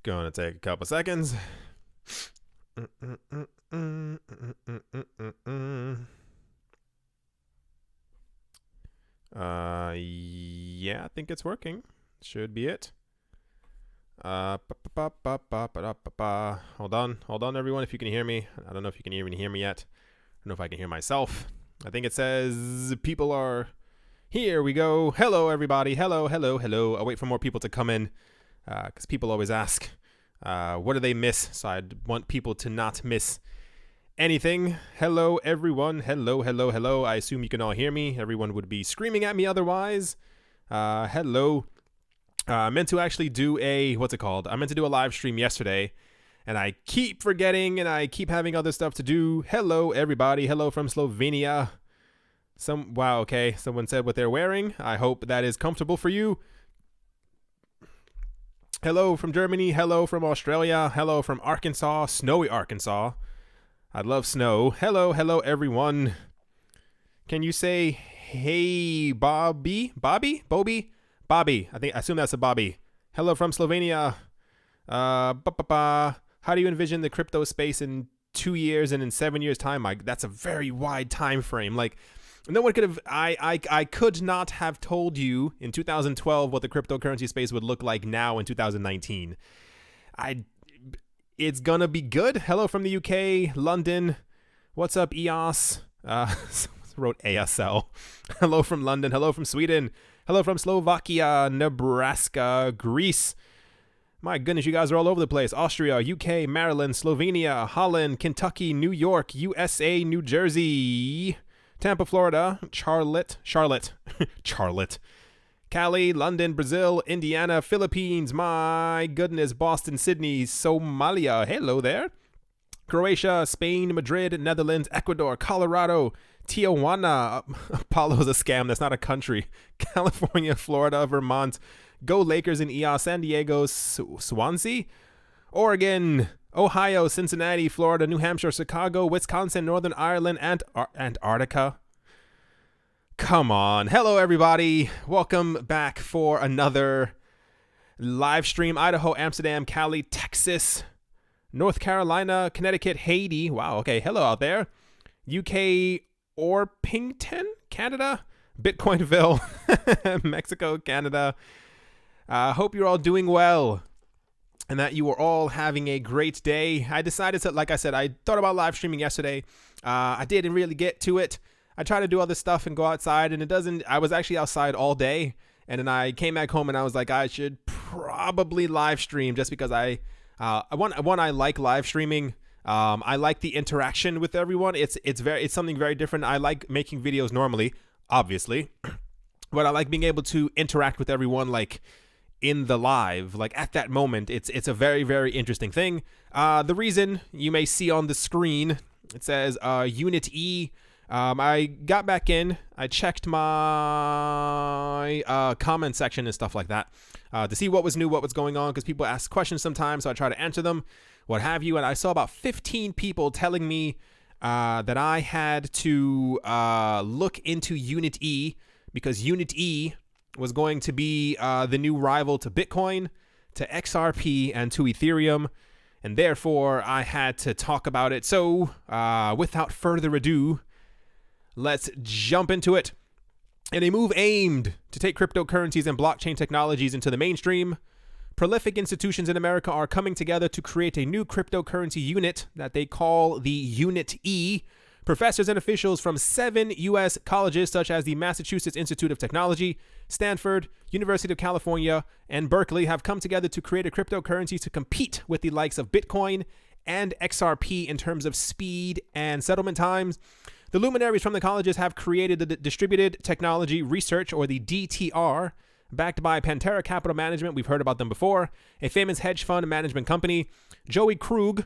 Gonna take a couple seconds. Yeah, I think it's working. Should be it. Hold on, everyone. If you can hear me, I don't know if you can even hear me yet. I don't know if I can hear myself. I think it says people are. Here we go. Hello, everybody. Hello. I'll wait for more people to come in, because people always ask, what do they miss? So I want people to not miss anything. Hello, everyone. Hello. I assume you can all hear me. Everyone would be screaming at me otherwise. Hello. I meant to actually do a, I meant to do a live stream yesterday, and I keep forgetting, and I keep having other stuff to do. Hello, everybody. Hello from Slovenia. Wow, okay. Someone said what they're wearing. I hope that is comfortable for you. Hello from Germany. Hello from Australia. Hello from Arkansas. Snowy Arkansas. I love snow. Hello, everyone. Can you say, hey, Bobby? Bobby. I assume that's a Bobby. Hello from Slovenia. How do you envision the crypto space in 2 years and in 7 years' time? That's a very wide time frame. Like, no one could have. I could not have told you in 2012 what the cryptocurrency space would look like now in 2019. It's gonna be good. Hello from the UK, London. What's up, EOS? Wrote ASL. Hello from London. Hello from Sweden. Hello from Slovakia, Nebraska, Greece. My goodness, you guys are all over the place. Austria, UK, Maryland, Slovenia, Holland, Kentucky, New York, USA, New Jersey, Tampa, Florida, Charlotte, Cali, London, Brazil, Indiana, Philippines. My goodness, Boston, Sydney, Somalia. Hello there. Croatia, Spain, Madrid, Netherlands, Ecuador, Colorado, Tijuana. Apollo's a scam. That's not a country. California, Florida, Vermont. Go Lakers in EOS. San Diego, Swansea, Oregon, Ohio, Cincinnati, Florida, New Hampshire, Chicago, Wisconsin, Northern Ireland, and Antarctica. Come on. Hello, everybody. Welcome back for another live stream. Idaho, Amsterdam, Cali, Texas, North Carolina, Connecticut, Haiti. Wow. Okay. Hello out there. UK, Orpington, Canada, Bitcoinville, Mexico, Canada. Hope you're all doing well and that you are all having a great day. I decided to, like I said, I thought about live streaming yesterday. I didn't really get to it. I try to do other stuff and go outside, and I was actually outside all day, and then I came back home and I was like, I should probably live stream just because I like live streaming. I like the interaction with everyone. It's something very different. I like making videos normally, obviously, but I like being able to interact with everyone, like in the live, like at that moment. It's a very, very interesting thing. The reason you may see on the screen, it says Unit E. I got back in. I checked my comment section and stuff like that to see what was new, what was going on, because people ask questions sometimes, so I try to answer them, what have you. And I saw about 15 people telling me that I had to look into Unit E, because Unit E was going to be the new rival to Bitcoin, to XRP, and to Ethereum, and therefore I had to talk about it. So without further ado, let's jump into it. In a move aimed to take cryptocurrencies and blockchain technologies into the mainstream, prolific institutions in America are coming together to create a new cryptocurrency unit that they call the Unit E. Professors and officials from 7 U.S. colleges such as the Massachusetts Institute of Technology, Stanford, University of California, and Berkeley have come together to create a cryptocurrency to compete with the likes of Bitcoin and XRP in terms of speed and settlement times. The luminaries from the colleges have created the Distributed Technology Research, or the DTR, backed by Pantera Capital Management. We've heard about them before, a famous hedge fund management company. Joey Krug,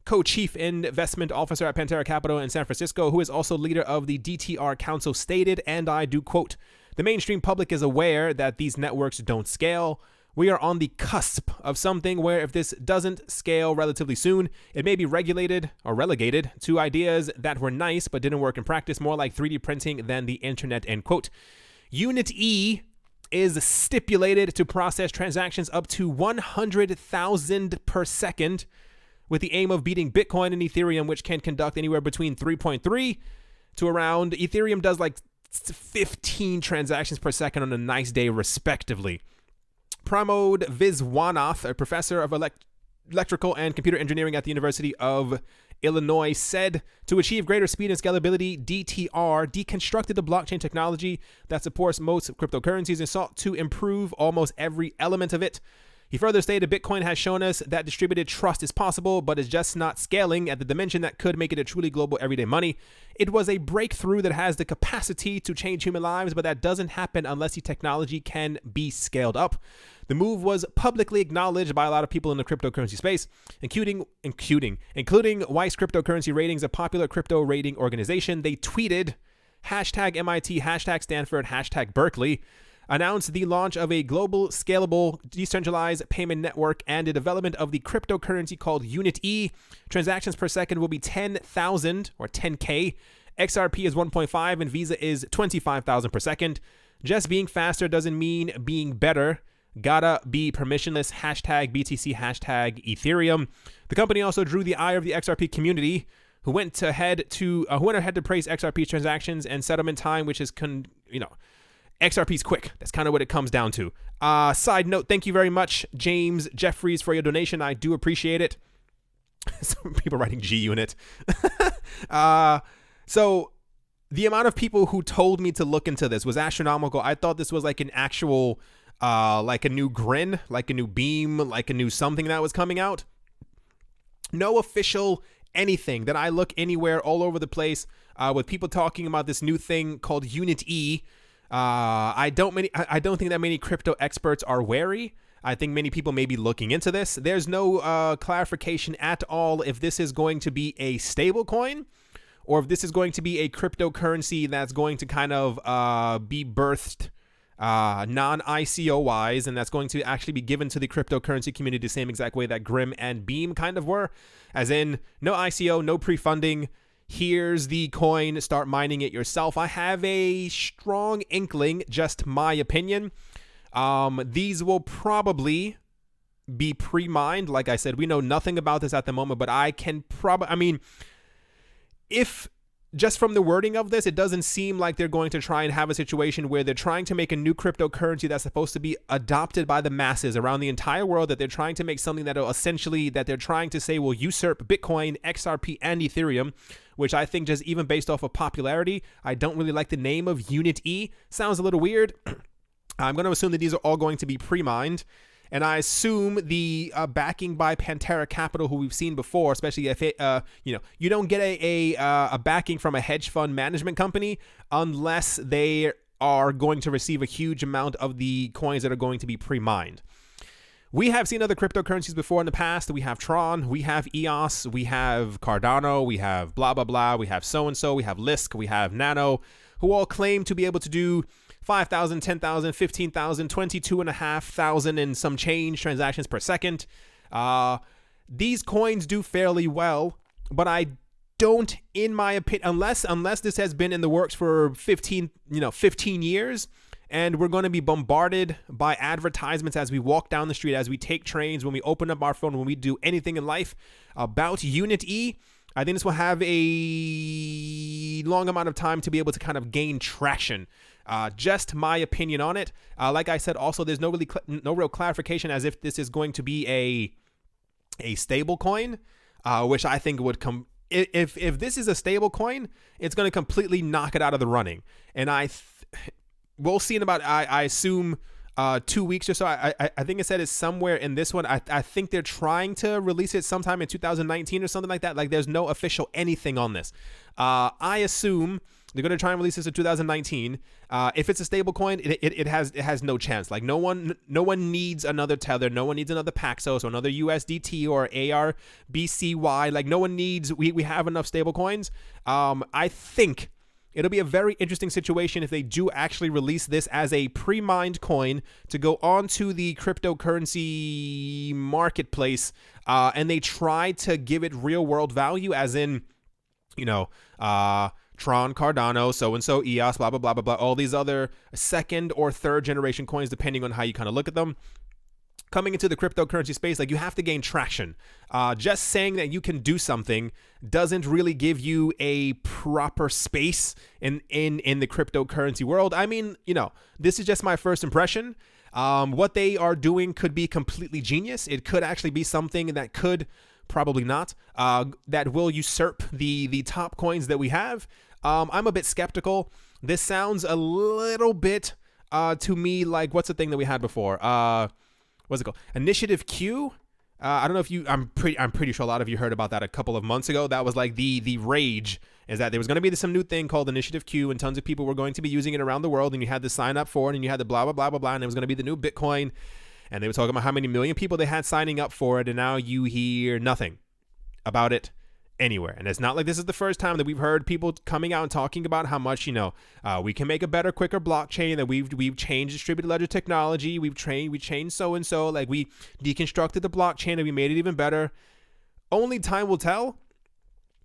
co-chief investment officer at Pantera Capital in San Francisco, who is also leader of the DTR Council, stated, and I do quote, "The mainstream public is aware that these networks don't scale. We are on the cusp of something where if this doesn't scale relatively soon, it may be regulated or relegated to ideas that were nice but didn't work in practice, more like 3D printing than the internet," end quote. Unit E is stipulated to process transactions up to 100,000 per second, with the aim of beating Bitcoin and Ethereum, which can conduct anywhere between 3.3 to around, Ethereum does like 15 transactions per second on a nice day, respectively. Pramod Viswanath, a professor of electrical and computer engineering at the University of Illinois, said to achieve greater speed and scalability, DTR deconstructed the blockchain technology that supports most cryptocurrencies and sought to improve almost every element of it. He further stated, Bitcoin has shown us that distributed trust is possible, but is just not scaling at the dimension that could make it a truly global everyday money. It was a breakthrough that has the capacity to change human lives, but that doesn't happen unless the technology can be scaled up. The move was publicly acknowledged by a lot of people in the cryptocurrency space, including Weiss Cryptocurrency Ratings, a popular crypto rating organization. They tweeted, #MIT, #Stanford, #Berkeley, announced the launch of a global, scalable, decentralized payment network and the development of the cryptocurrency called Unit E. Transactions per second will be 10,000 or 10K. XRP is 1.5 and Visa is 25,000 per second. Just being faster doesn't mean being better. Gotta be permissionless. #BTC, #Ethereum. The company also drew the ire of the XRP community, who went ahead to praise XRP transactions and settlement time, which is XRP's quick. That's kind of what it comes down to. Side note, thank you very much, James Jeffries, for your donation. I do appreciate it. Some people writing G Unit. So the amount of people who told me to look into this was astronomical. I thought this was like an actual, like a new Grin, like a new Beam, like a new something that was coming out. No official anything that I look anywhere all over the place with people talking about this new thing called Unit E. I don't think that many crypto experts are wary. I think many people may be looking into this. There's no clarification at all if this is going to be a stable coin or if this is going to be a cryptocurrency that's going to kind of be birthed non-ICO wise, and that's going to actually be given to the cryptocurrency community the same exact way that Grim and Beam kind of were, as in no ICO, no pre-funding. Here's the coin, start mining it yourself. I have a strong inkling, just my opinion. These will probably be pre-mined. Like I said, we know nothing about this at the moment, but I can if just from the wording of this, it doesn't seem like they're going to try and have a situation where they're trying to make a new cryptocurrency that's supposed to be adopted by the masses around the entire world, that they're trying to make something that will essentially, that they're trying to say will usurp Bitcoin, XRP, and Ethereum, which I think just even based off of popularity, I don't really like the name of Unit E. Sounds a little weird. I'm going to assume that these are all going to be pre-mined. And I assume the backing by Pantera Capital, who we've seen before, especially if you don't get a backing from a hedge fund management company unless they are going to receive a huge amount of the coins that are going to be pre-mined. We have seen other cryptocurrencies before in the past. We have TRON, we have EOS, we have Cardano, we have blah, blah, blah, we have so-and-so, we have Lisk, we have Nano, who all claim to be able to do 5,000, 10,000, 15,000, 22,500 and some change transactions per second. These coins do fairly well, but I don't, in my opinion, unless this has been in the works for 15 years, and we're going to be bombarded by advertisements as we walk down the street, as we take trains, when we open up our phone, when we do anything in life about Unit E. I think this will have a long amount of time to be able to kind of gain traction. Just my opinion on it. Like I said, also, there's no real clarification as if this is going to be a stable coin, which I think would come. If this is a stable coin, it's going to completely knock it out of the running. And we'll see in about, I assume, 2 weeks or so. I think it said it's somewhere in this one. I think they're trying to release it sometime in 2019 or something like that. Like, there's no official anything on this. I assume they're going to try and release this in 2019. If it's a stable coin, it has no chance. Like, no one needs another Tether. No one needs another Paxos or another USDT or ARBCY. Like, no one needs, we have enough stable coins. I think it'll be a very interesting situation if they do actually release this as a pre-mined coin to go onto the cryptocurrency marketplace, and they try to give it real world value, as in, TRON, Cardano, so-and-so, EOS, blah, blah, blah, blah, blah, all these other second or third generation coins, depending on how you kind of look at them. Coming into the cryptocurrency space, like, you have to gain traction. Just saying that you can do something doesn't really give you a proper space in the cryptocurrency world. I mean, you know, this is just my first impression. What they are doing could be completely genius. It could actually be something that could, probably not, that will usurp the top coins that we have. I'm a bit skeptical. This sounds a little bit to me like, what's the thing that we had before? What's it called? Initiative Q. I don't know if you. I'm pretty sure a lot of you heard about that a couple of months ago. That was like the rage, is that there was going to be some new thing called Initiative Q, and tons of people were going to be using it around the world, and you had to sign up for it, and you had to blah blah blah blah blah, and it was going to be the new Bitcoin, and they were talking about how many million people they had signing up for it, and now you hear nothing about it anywhere. And it's not like this is the first time that we've heard people coming out and talking about how much, you know, we can make a better, quicker blockchain, that we've changed distributed ledger technology, we changed so and so, like, we deconstructed the blockchain and we made it even better. Only time will tell.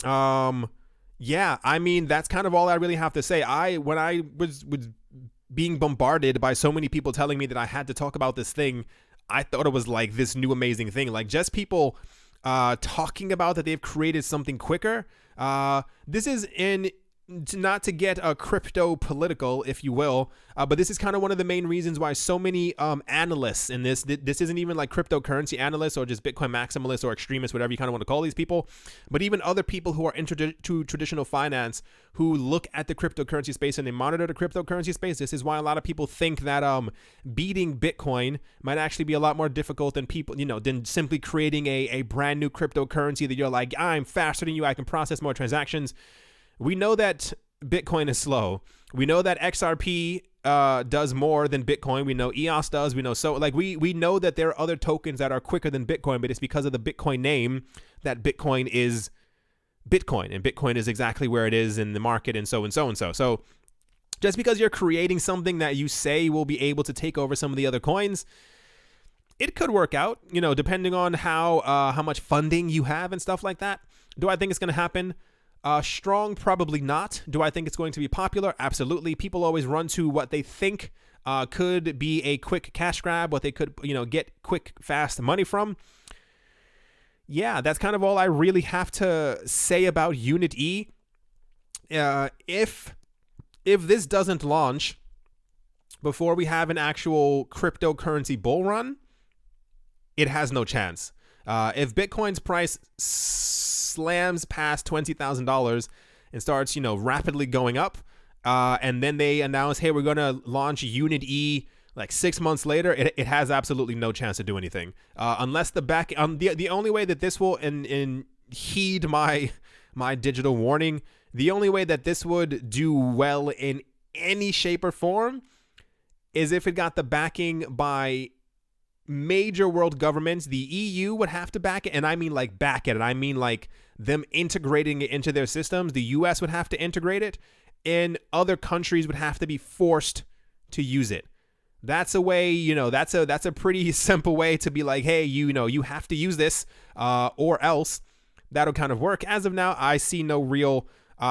Yeah, I mean, that's kind of all I really have to say. When I was being bombarded by so many people telling me that I had to talk about this thing, I thought it was like this new amazing thing, like just people talking about that they've created something quicker. This is not to get crypto political, if you will, but this is kind of one of the main reasons why so many analysts in this isn't even like cryptocurrency analysts or just Bitcoin maximalists or extremists, whatever you kind of want to call these people, but even other people who are into traditional finance, who look at the cryptocurrency space and they monitor the cryptocurrency space. This is why a lot of people think that beating Bitcoin might actually be a lot more difficult than people, you know, than simply creating a brand new cryptocurrency that you're like, I'm faster than you, I can process more transactions. We know that Bitcoin is slow. We know that XRP does more than Bitcoin. We know EOS does. We know, so like we know that there are other tokens that are quicker than Bitcoin, but it's because of the Bitcoin name that Bitcoin is Bitcoin, and Bitcoin is exactly where it is in the market, and so and so and so. So just because you're creating something that you say will be able to take over some of the other coins, it could work out, you know, depending on how much funding you have and stuff like that. Do I think it's going to happen? Strong, probably not. Do I think it's going to be popular? Absolutely. People always run to what they think could be a quick cash grab, what they could, you know, get quick, fast money from. Yeah, that's kind of all I really have to say about Unit E. If this doesn't launch before we have an actual cryptocurrency bull run, it has no chance. If Bitcoin's price slams past $20,000 and starts, you know, rapidly going up, and then they announce, hey, we're going to launch Unit E like 6 months later, it has absolutely no chance to do anything. Unless the only way that this will, and heed my digital warning, the only way that this would do well in any shape or form is if it got the backing by major world governments. The EU would have to back it, and I mean like back it, and I mean like them integrating it into their systems. The US would have to integrate it, and other countries would have to be forced to use it. That's a way, you know, that's a pretty simple way to be like, hey, you know, you have to use this, or else. That'll kind of work. As of now, I see no real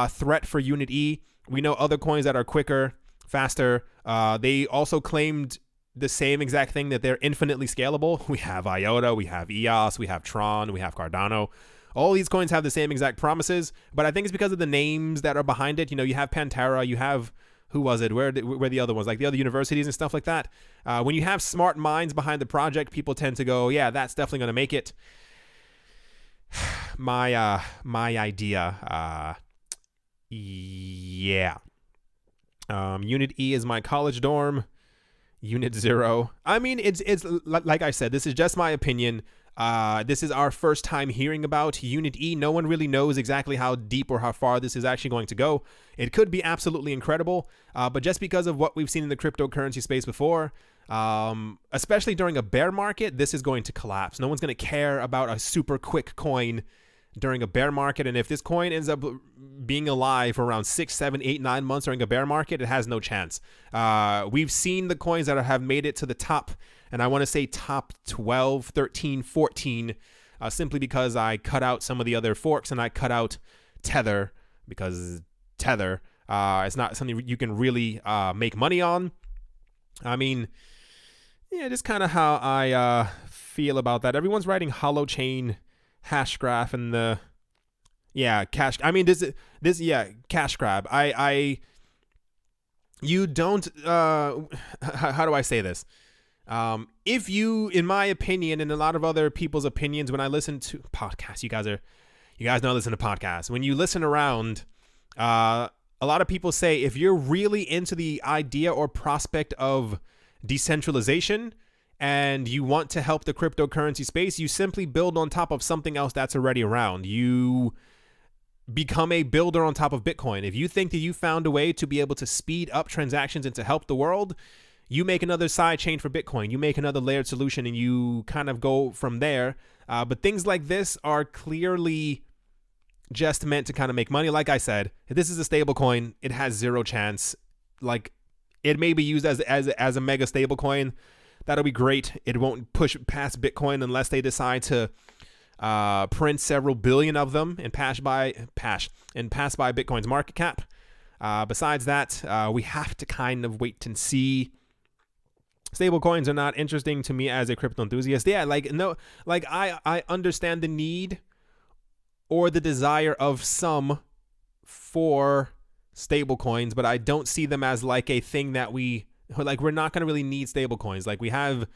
threat for Unit E. We know other coins that are quicker, faster. They also claimed the same exact thing, that they're infinitely scalable. We have IOTA, we have EOS, we have TRON, we have Cardano. All these coins have the same exact promises, but I think it's because of the names that are behind it. You know, you have Pantera, you have, who was it? Where the other ones, like the other universities and stuff like that. When you have smart minds behind the project, people tend to go, yeah, that's definitely going to make it. My idea. Yeah. Unit E is my college dorm. Unit 0. I mean, it's like I said, this is just my opinion. This is our first time hearing about Unit E. No one really knows exactly how deep or how far this is actually going to go. It could be absolutely incredible, but just because of what we've seen in the cryptocurrency space before, especially during a bear market, this is going to collapse. No one's going to care about a super quick coin during a bear market, and if this coin ends up being alive for around 6, 7, 8, 9 months during a bear market, it has no chance. We've seen the coins that have made it to the top, and I want to say top 12, 13, 14, simply because I cut out some of the other forks, and I cut out Tether because Tether. It's not something you can really make money on. I mean, yeah, just kind of how I feel about that. Everyone's writing holochain hash graph and the cash. I mean, this cash grab. You don't. How do I say this? If you, in my opinion, and a lot of other people's opinions, when I listen to podcasts, you guys know I listen to podcasts. When you listen around, a lot of people say if you're really into the idea or prospect of decentralization and you want to help the cryptocurrency space, you simply build on top of something else that's already around. You become a builder on top of Bitcoin. If you think that you found a way to be able to speed up transactions and to help the world, you make another side chain for Bitcoin. You make another layered solution and you kind of go from there. But things like this are clearly just meant to kind of make money. Like I said, if this is a stable coin, it has zero chance. Like, it may be used as a mega stable coin. That'll be great. It won't push past Bitcoin unless they decide to print several billion of them and pass by Bitcoin's market cap. Besides that, we have to kind of wait and see. Stable coins are not interesting to me as a crypto enthusiast. Yeah, I understand the need or the desire of some for stable coins, but I don't see them as like a thing that we're not going to really need stable coins. Like we have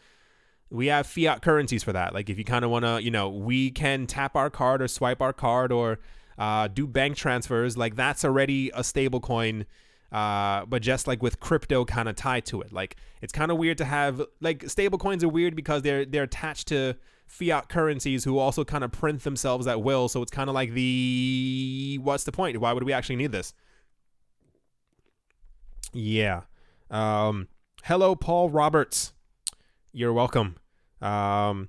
fiat currencies for that. Like if you kind of want to, we can tap our card or swipe our card or do bank transfers. Like that's already a stable coin. But just like with crypto kind of tied to it. Like it's kind of weird to have, like, stable coins are weird because they're attached to fiat currencies who also kind of print themselves at will. So it's kind of like what's the point? Why would we actually need this? Yeah. Hello, Paul Roberts. You're welcome. XRP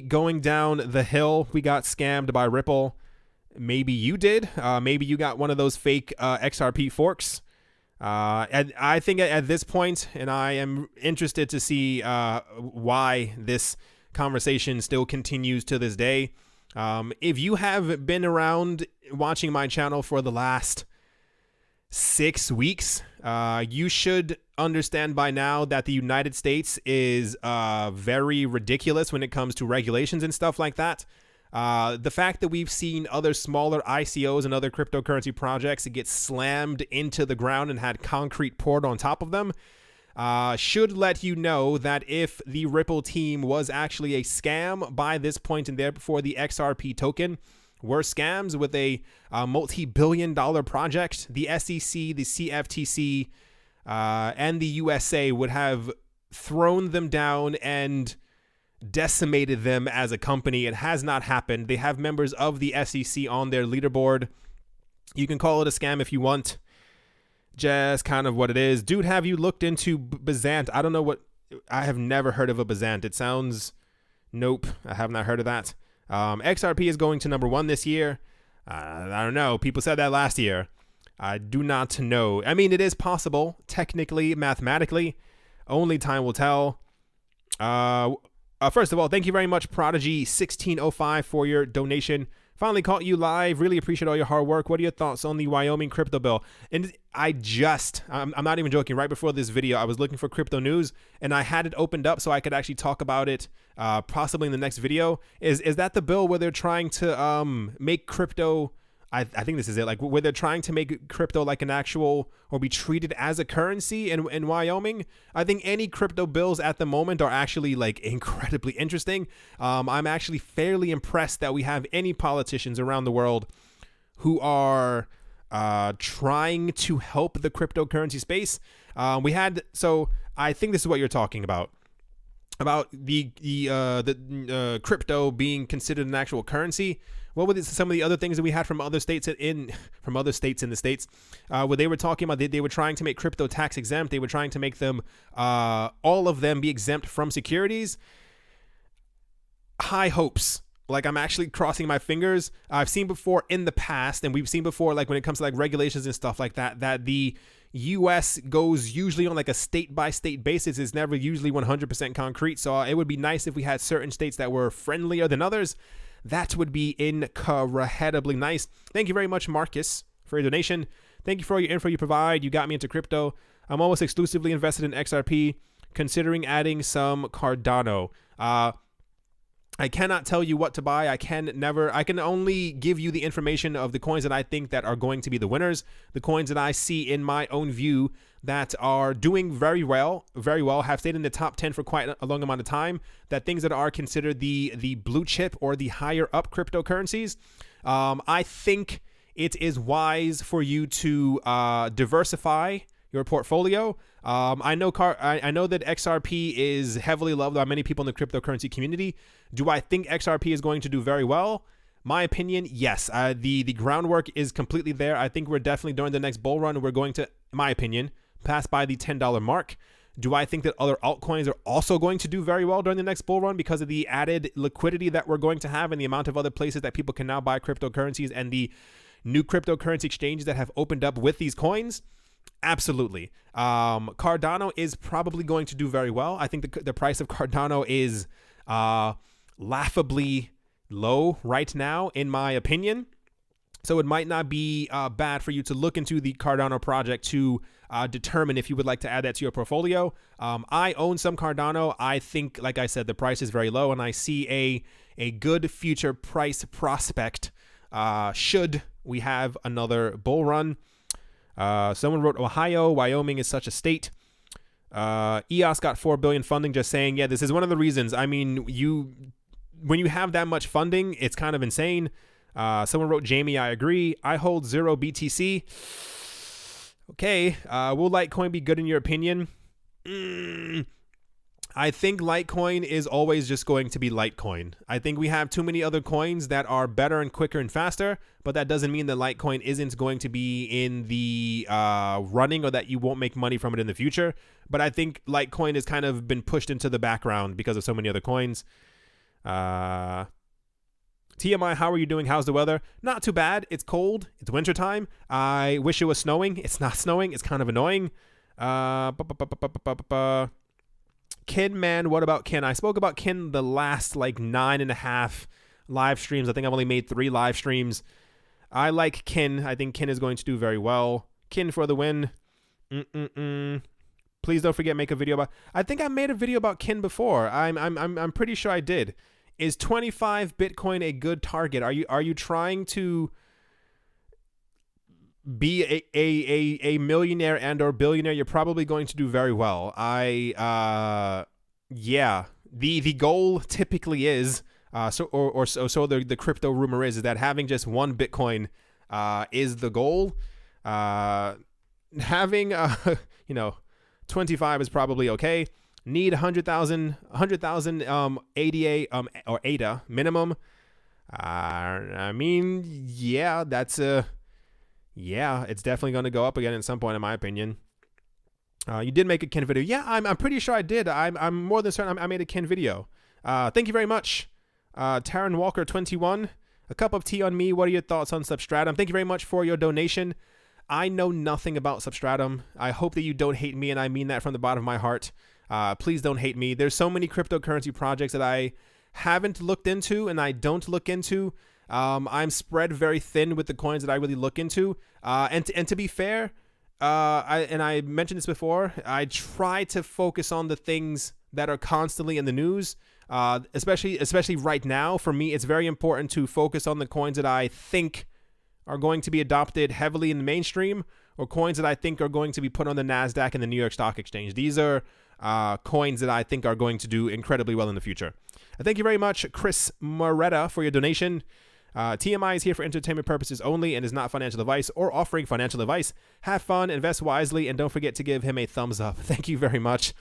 going down the hill. We got scammed by Ripple. Maybe you did. Maybe you got one of those fake XRP forks. And I think at this point, and I am interested to see why this conversation still continues to this day. If you have been around watching my channel for the last 6 weeks, you should understand by now that the United States is very ridiculous when it comes to regulations and stuff like that. The fact that we've seen other smaller ICOs and other cryptocurrency projects get slammed into the ground and had concrete poured on top of them should let you know that if the Ripple team was actually a scam by this point and therefore the XRP token were scams with a multi-billion-dollar project, the SEC, the CFTC, and the USA would have thrown them down and decimated them as a company. It has not happened. They have members of the SEC on their leaderboard. You can call it a scam if you want. Just kind of what it is. Dude, have you looked into Bazant? I don't know what... I have never heard of a Bazant. It sounds... Nope, I have not heard of that. XRP is going to number 1 this year. I don't know. People said that last year. I do not know. I mean, it is possible, technically, mathematically. Only time will tell. First of all, thank you very much, Prodigy1605, for your donation. Finally caught you live. Really appreciate all your hard work. What are your thoughts on the Wyoming crypto bill? And I'm not even joking. Right before this video, I was looking for crypto news, and I had it opened up so I could actually talk about it possibly in the next video. Is that the bill where they're trying to make crypto... I think this is it, like where they're trying to make crypto like an actual, or be treated as a currency in Wyoming? I think any crypto bills at the moment are actually like incredibly interesting. I'm actually fairly impressed that we have any politicians around the world who are trying to help the cryptocurrency space. So I think this is what you're talking about the crypto being considered an actual currency. What were some of the other things that we had from other states in the States, where they were talking about they were trying to make crypto tax exempt. They were trying to make them all of them be exempt from securities. High hopes. Like, I'm actually crossing my fingers. I've seen before in the past, and we've seen before, like when it comes to like regulations and stuff like that, that the US goes usually on like a state by state basis. It's never usually 100% concrete. So it would be nice if we had certain states that were friendlier than others. That would be incredibly nice. Thank you very much, Marcus, for your donation. Thank you for all your info you provide. You got me into crypto. I'm almost exclusively invested in XRP, considering adding some Cardano. I cannot tell you what to buy. I can only give you the information of the coins that I think that are going to be the winners, the coins that I see in my own view that are doing very well, have stayed in the top 10 for quite a long amount of time, that things that are considered the blue chip or the higher up cryptocurrencies. I think it is wise for you to diversify your portfolio. I know that XRP is heavily loved by many people in the cryptocurrency community. Do I think XRP is going to do very well? My opinion, yes. The groundwork is completely there. I think we're definitely during the next bull run, we're going to, in my opinion, pass by the $10 mark. Do I think that other altcoins are also going to do very well during the next bull run because of the added liquidity that we're going to have and the amount of other places that people can now buy cryptocurrencies and the new cryptocurrency exchanges that have opened up with these coins? Absolutely. Cardano is probably going to do very well. I think the price of Cardano is laughably low right now, in my opinion. So it might not be bad for you to look into the Cardano project to determine if you would like to add that to your portfolio. I own some Cardano. I think, like I said, the price is very low, and I see a good future price prospect should we have another bull run. Someone wrote, Ohio, Wyoming is such a state. EOS got $4 billion funding. Just saying, yeah, this is one of the reasons. I mean, when you have that much funding, it's kind of insane. Someone wrote, Jamie, I agree. I hold 0 BTC. Okay. Will Litecoin be good in your opinion? I think Litecoin is always just going to be Litecoin. I think we have too many other coins that are better and quicker and faster, but that doesn't mean that Litecoin isn't going to be in the running or that you won't make money from it in the future. But I think Litecoin has kind of been pushed into the background because of so many other coins. TMI, how are you doing? How's the weather? Not too bad. It's cold. It's wintertime. I wish it was snowing. It's not snowing. It's kind of annoying. Kin, man, what about Kin? I spoke about Kin the last like 9.5 live streams. I think I've only made 3 live streams. I like Kin. I think Kin is going to do very well. Kin for the win. Please don't forget, make a video about. I think I made a video about Kin before. I'm pretty sure I did. Is 25 Bitcoin a good target? Are you trying to be a millionaire and or billionaire? You're probably going to do very well. Yeah, the goal typically is so the crypto rumor is that having just one Bitcoin is the goal. Having 25 is probably okay. Need 100,000 ADA or ADA minimum. I mean, yeah, it's definitely going to go up again at some point, in my opinion. You did make a Kin video. Yeah, I'm pretty sure I did. I'm more than certain I made a Kin video. Thank you very much. Taryn Walker 21. A cup of tea on me. What are your thoughts on Substratum? Thank you very much for your donation. I know nothing about Substratum. I hope that you don't hate me, and I mean that from the bottom of my heart. Please don't hate me. There's so many cryptocurrency projects that I haven't looked into and I don't look into. I'm spread very thin with the coins that I really look into. And to be fair, I mentioned this before, I try to focus on the things that are constantly in the news, especially right now. For me, it's very important to focus on the coins that I think are going to be adopted heavily in the mainstream, or coins that I think are going to be put on the NASDAQ and the New York Stock Exchange. These are coins that I think are going to do incredibly well in the future. Thank you very much, Chris Moretta, for your donation. TMI is here for entertainment purposes only and is not financial advice or offering financial advice. Have fun, invest wisely, and don't forget to give him a thumbs up. Thank you very much.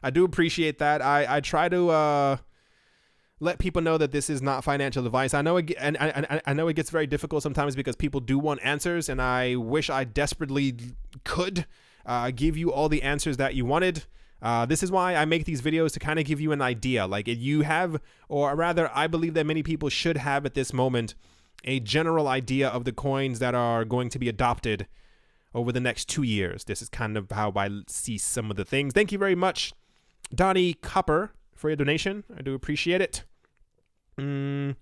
I do appreciate that. I try to let people know that this is not financial advice. I know I know it gets very difficult sometimes because people do want answers, and I wish I desperately could give you all the answers that you wanted. This is why I make these videos, to kind of give you an idea. Like, you have, or rather, I believe that many people should have at this moment a general idea of the coins that are going to be adopted over the next 2 years. This is kind of how I see some of the things. Thank you very much, Donnie Copper, for your donation. I do appreciate it. Someone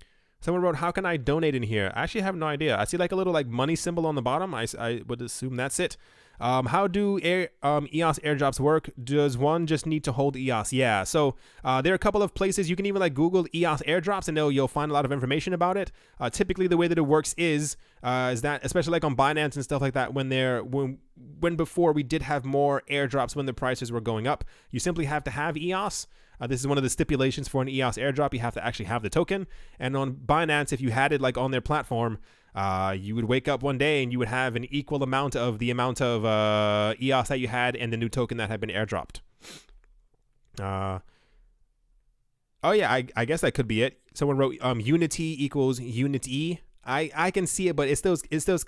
Someone wrote, how can I donate in here? I actually have no idea. I see like a little like money symbol on the bottom. I would assume that's it. How do EOS airdrops work? Does one just need to hold EOS? Yeah, so there are a couple of places you can even like Google EOS airdrops and you'll find a lot of information about it. Typically the way that it works is that, especially like on Binance and stuff like that, when before we did have more airdrops when the prices were going up, you simply have to have EOS. This is one of the stipulations for an EOS airdrop. You have to actually have the token. And on Binance, if you had it like on their platform, you would wake up one day and you would have an equal amount of the amount of EOS that you had and the new token that had been airdropped. Oh yeah, I guess that could be it. Someone wrote Unity equals Unity. I can see it, but it still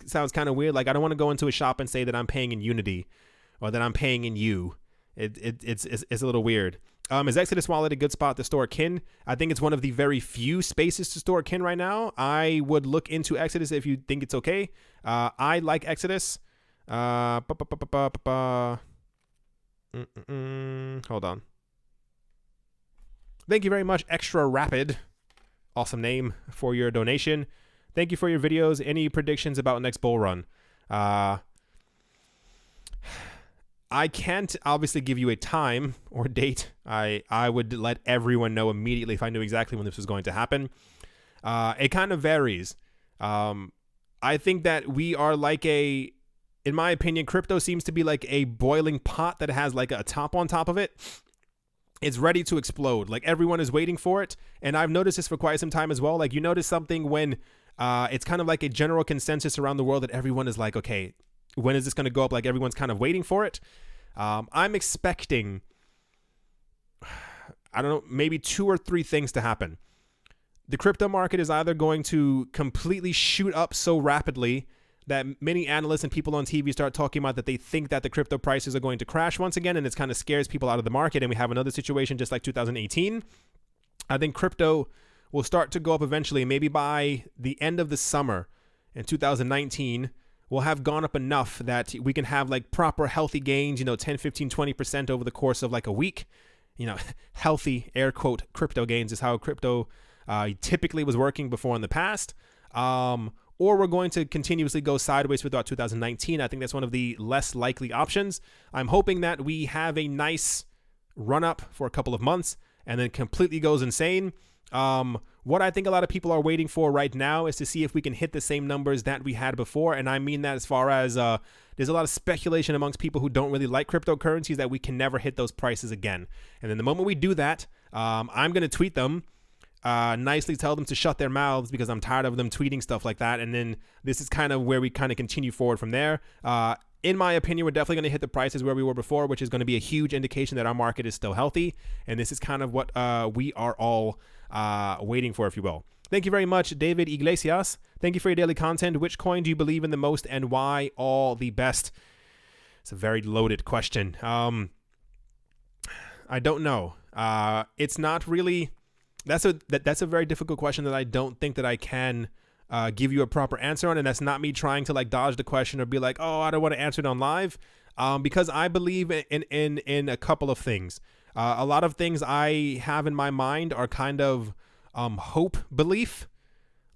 sounds kind of weird. Like I don't want to go into a shop and say that I'm paying in Unity or that I'm paying in U. It's a little weird. Is Exodus Wallet a good spot to store kin? I think it's one of the very few spaces to store kin right now. I would look into Exodus if you think it's okay. I like Exodus. Hold on. Thank you very much, Extra Rapid. Awesome name for your donation. Thank you for your videos. Any predictions about next bull run? I can't obviously give you a time or date. I would let everyone know immediately if I knew exactly when this was going to happen. It kind of varies. I think that we are like in my opinion, crypto seems to be like a boiling pot that has like a top on top of it. It's ready to explode. Like everyone is waiting for it. And I've noticed this for quite some time as well. Like you notice something when it's kind of like a general consensus around the world that everyone is like, okay, when is this going to go up? Like everyone's kind of waiting for it. I'm expecting, I don't know, maybe 2 or 3 things to happen. The crypto market is either going to completely shoot up so rapidly that many analysts and people on TV start talking about that they think that the crypto prices are going to crash once again, and it kind of scares people out of the market, and we have another situation just like 2018. I think crypto will start to go up eventually, maybe by the end of the summer in 2019. Will have gone up enough that we can have like proper healthy gains, 10, 15, 20% over the course of like a week. Healthy, air quote, crypto gains is how crypto typically was working before in the past. Or we're going to continuously go sideways throughout 2019. I think that's one of the less likely options. I'm hoping that we have a nice run up for a couple of months and then completely goes insane. What I think a lot of people are waiting for right now is to see if we can hit the same numbers that we had before. And I mean that as far as there's a lot of speculation amongst people who don't really like cryptocurrencies that we can never hit those prices again. And then the moment we do that, I'm going to tweet them, nicely tell them to shut their mouths because I'm tired of them tweeting stuff like that. And then this is kind of where we kind of continue forward from there. In my opinion, we're definitely going to hit the prices where we were before, which is going to be a huge indication that our market is still healthy. And this is kind of what we are all waiting for, if you will. Thank you very much, David Iglesias. Thank you for your daily content. Which coin do you believe in the most and why all the best? It's a very loaded question. I don't know. It's not really... That's a very difficult question that I don't think that I can give you a proper answer on, and that's not me trying to like dodge the question or be like, oh, I don't want to answer it on live, because I believe in a couple of things. A lot of things I have in my mind are kind of hope belief.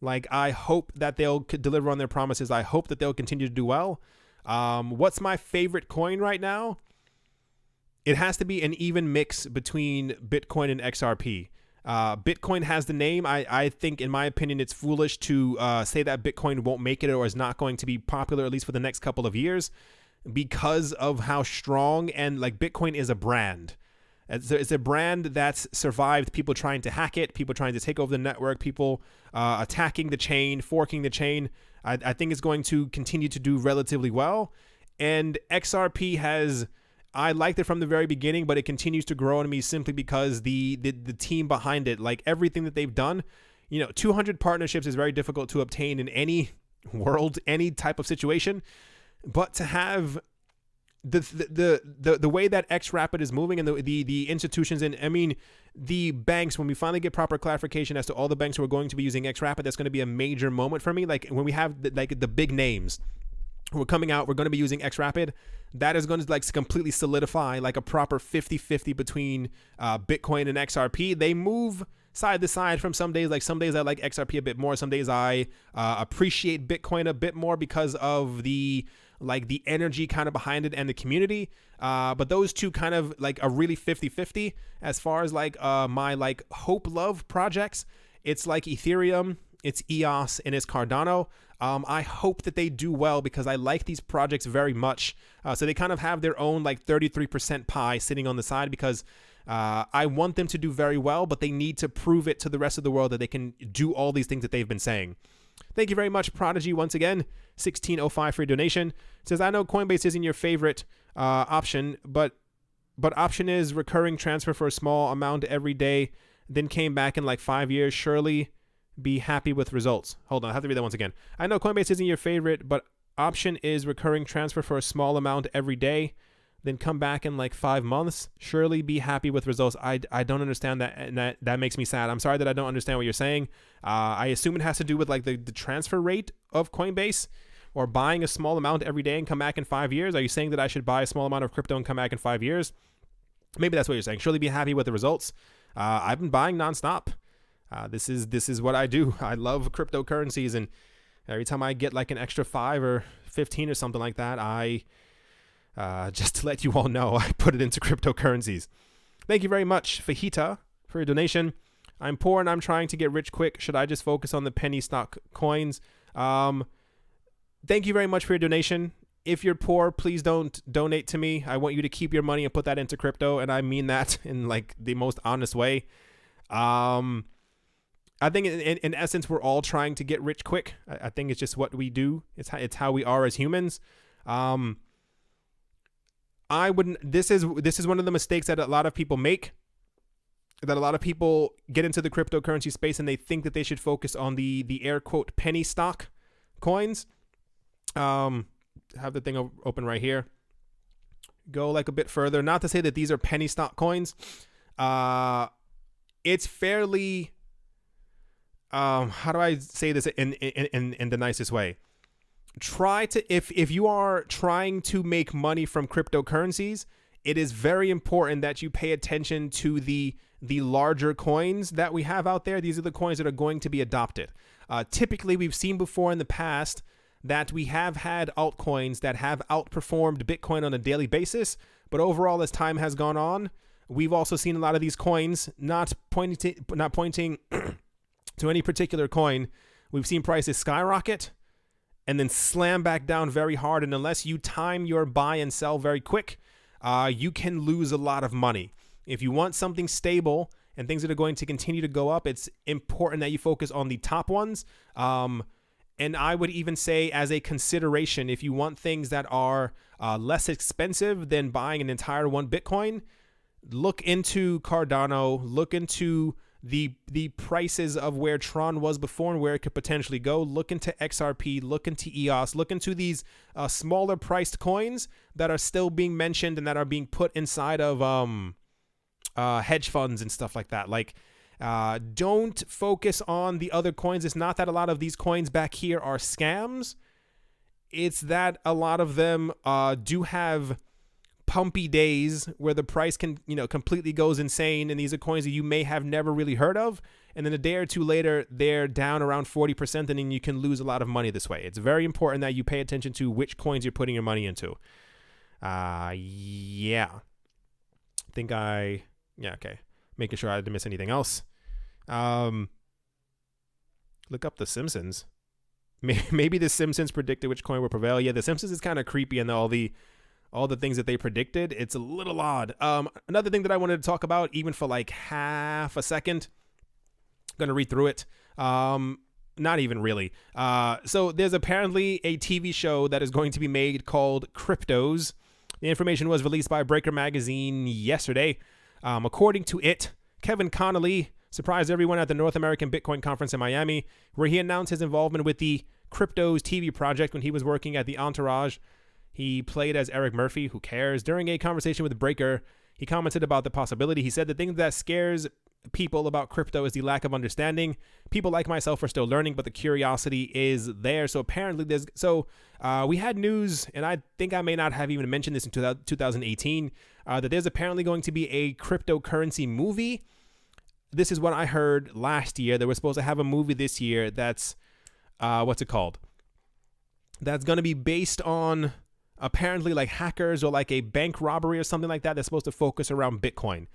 Like I hope that they'll deliver on their promises. I hope that they'll continue to do well. What's my favorite coin right now? It has to be an even mix between Bitcoin and XRP. Bitcoin has the name. I think, in my opinion, it's foolish to say that Bitcoin won't make it or is not going to be popular, at least for the next couple of years, because of how strong and like Bitcoin is a brand. It's a brand that's survived people trying to hack it, people trying to take over the network, people attacking the chain, forking the chain. I think it's going to continue to do relatively well. And XRP has... I liked it from the very beginning, but it continues to grow on me simply because the team behind it, like everything that they've done, 200 partnerships is very difficult to obtain in any world, any type of situation. But to have the way that XRapid is moving and the institutions, and I mean the banks, when we finally get proper clarification as to all the banks who are going to be using XRapid, that's going to be a major moment for me. Like when we have the big names who are coming out, we're going to be using XRapid. That is going to like completely solidify like a proper 50-50 between Bitcoin and XRP. They move side to side from some days. Like some days I like XRP a bit more. Some days I appreciate Bitcoin a bit more because of the energy kind of behind it and the community. But those two kind of like are really 50-50 as far as like my like hope love projects. It's like Ethereum, it's EOS, and it's Cardano. I hope that they do well because I like these projects very much. So they kind of have their own like 33% pie sitting on the side because I want them to do very well, but they need to prove it to the rest of the world that they can do all these things that they've been saying. Thank you very much, Prodigy, once again. 1605 for your donation. It says, I know Coinbase isn't your favorite option, but option is recurring transfer for a small amount every day, then came back in like 5 years. Surely be happy with results. Hold on, I have to read that once again. I know Coinbase isn't your favorite, but option is recurring transfer for a small amount every day, then come back in like 5 months. Surely be happy with results. I don't understand that, and that makes me sad. I'm sorry that I don't understand what you're saying. I assume it has to do with like the transfer rate of Coinbase, or buying a small amount every day and come back in 5 years. Are you saying that I should buy a small amount of crypto and come back in 5 years? Maybe that's what you're saying. Surely be happy with the results. I've been buying nonstop. This is what I do. I love cryptocurrencies, and every time I get like an extra 5 or 15 or something like that, I just to let you all know, I put it into cryptocurrencies. Thank you very much, Fajita, for your donation. I'm poor and I'm trying to get rich quick. Should I just focus on the penny stock coins? Thank you very much for your donation. If you're poor, please don't donate to me. I want you to keep your money and put that into crypto, and I mean that in like the most honest way. I think in essence, we're all trying to get rich quick. I think it's just what we do. It's how we are as humans. I wouldn't. This is one of the mistakes that a lot of people make. That a lot of people get into the cryptocurrency space and they think that they should focus on the air quote penny stock coins. Have the thing open right here. Go like a bit further. Not to say that these are penny stock coins. It's fairly. How do I say this in the nicest way? Try to if you are trying to make money from cryptocurrencies, it is very important that you pay attention to the larger coins that we have out there. These are the coins that are going to be adopted. Typically, we've seen before in the past that we have had altcoins that have outperformed Bitcoin on a daily basis. But overall, as time has gone on, we've also seen a lot of these coins not pointing to any particular coin. We've seen prices skyrocket and then slam back down very hard. And unless you time your buy and sell very quick, you can lose a lot of money. If you want something stable and things that are going to continue to go up, it's important that you focus on the top ones. And I would even say, as a consideration, if you want things that are less expensive than buying an entire one Bitcoin, look into Cardano, look into the prices of where TRON was before and where it could potentially go. Look into XRP, look into EOS, look into these smaller priced coins that are still being mentioned and that are being put inside of hedge funds and stuff like that. Like, don't focus on the other coins. It's not that a lot of these coins back here are scams. It's that a lot of them do have pumpy days where the price can, completely goes insane. And these are coins that you may have never really heard of. And then a day or two later, they're down around 40%. And then you can lose a lot of money this way. It's very important that you pay attention to which coins you're putting your money into. Yeah. Okay. Making sure I didn't miss anything else. Look up The Simpsons. Maybe The Simpsons predicted which coin will prevail. Yeah, The Simpsons is kind of creepy, and all the things that they predicted, it's a little odd. Another thing that I wanted to talk about, even for like half a second, I'm gonna read through it. Not even really. So there's apparently a TV show that is going to be made called Cryptos. The information was released by Breaker Magazine yesterday. According to it, Kevin Connolly surprised everyone at the North American Bitcoin Conference in Miami, where he announced his involvement with the Cryptos TV project when he was working at the Entourage. He played as Eric Murphy, who cares. During a conversation with Breaker, he commented about the possibility. He said the thing that scares people about crypto is the lack of understanding. People like myself are still learning, but the curiosity is there. So apparently we had news, and I think I may not have even mentioned this in 2018, that there's apparently going to be a cryptocurrency movie. this is what I heard last year. They were supposed to have a movie this year that's, what's it called? That's going to be based on apparently like hackers or like a bank robbery or something like that. That's supposed to focus around Bitcoin.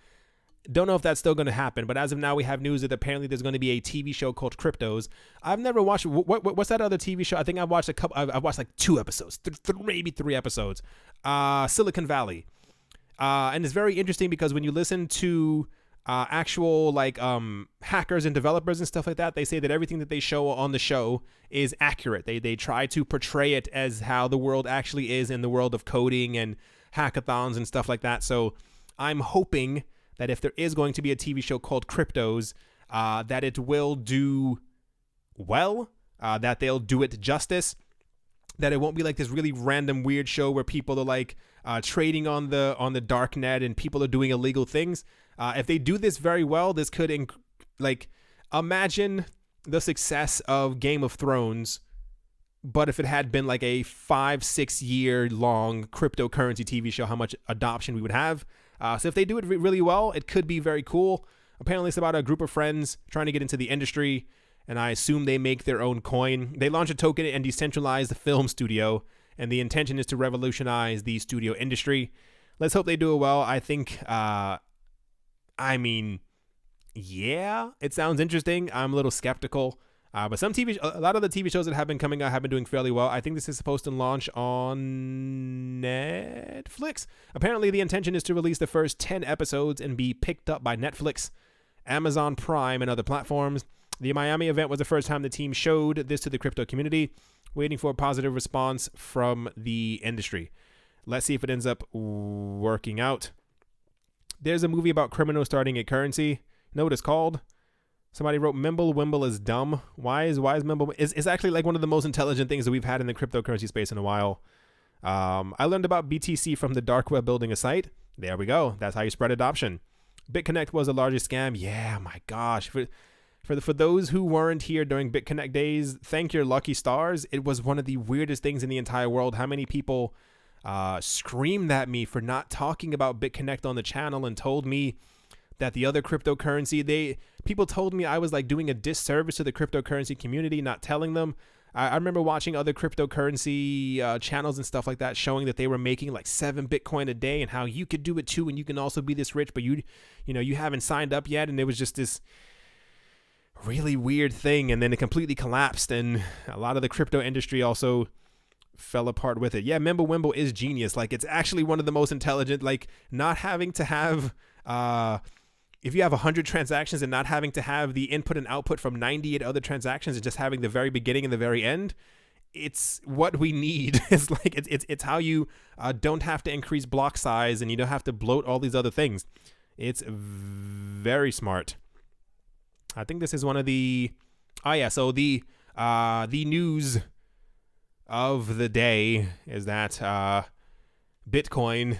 Don't know if that's still going to happen, but as of now, we have news that apparently there's going to be a TV show called Cryptos. I've never watched, what's that other TV show? I think I've watched I've watched like 2 episodes, maybe 3 episodes. Silicon Valley. And it's very interesting because when you listen to actual like hackers and developers and stuff like that, they say that everything that they show on the show is accurate. They try to portray it as how the world actually is in the world of coding and hackathons and stuff like that. So I'm hoping that if there is going to be a TV show called Cryptos, that it will do well, that they'll do it justice, that it won't be like this really random weird show where people are like trading on the dark net and people are doing illegal things. If they do this very well, this could imagine the success of Game of Thrones, but if it had been like a 5-6 year long cryptocurrency TV show, how much adoption we would have. So if they do it really well, it could be very cool. Apparently it's about a group of friends trying to get into the industry, and I assume they make their own coin. They launch a token and decentralize the film studio, and the intention is to revolutionize the studio industry. Let's hope they do it well. I think, yeah, it sounds interesting. I'm a little skeptical. But a lot of the TV shows that have been coming out have been doing fairly well. I think this is supposed to launch on Netflix. Apparently, the intention is to release the first 10 episodes and be picked up by Netflix, Amazon Prime, and other platforms. The Miami event was the first time the team showed this to the crypto community, waiting for a positive response from the industry. Let's see if it ends up working out. There's a movie about criminals starting a currency. You know what it's called? Somebody wrote Wimble is dumb. Why is Mimble? It's actually like one of the most intelligent things that we've had in the cryptocurrency space in a while. I learned about BTC from the dark web building a site. There we go. That's how you spread adoption. BitConnect was the largest scam. Yeah, my gosh. For those who weren't here during BitConnect days, thank your lucky stars. It was one of the weirdest things in the entire world. How many people screamed at me for not talking about BitConnect on the channel and told me that the other cryptocurrency, people told me I was like doing a disservice to the cryptocurrency community, not telling them. I remember watching other cryptocurrency channels and stuff like that, showing that they were making like 7 Bitcoin a day and how you could do it too, and you can also be this rich, but you haven't signed up yet. And it was just this really weird thing, and then it completely collapsed, and a lot of the crypto industry also fell apart with it. Yeah, Wimble is genius. Like, it's actually one of the most intelligent, like not having to have if you have 100 transactions and not having to have the input and output from 98 other transactions and just having the very beginning and the very end, it's what we need. It's like it's how you don't have to increase block size and you don't have to bloat all these other things. It's very smart. I think this is one of the so the news of the day is that Bitcoin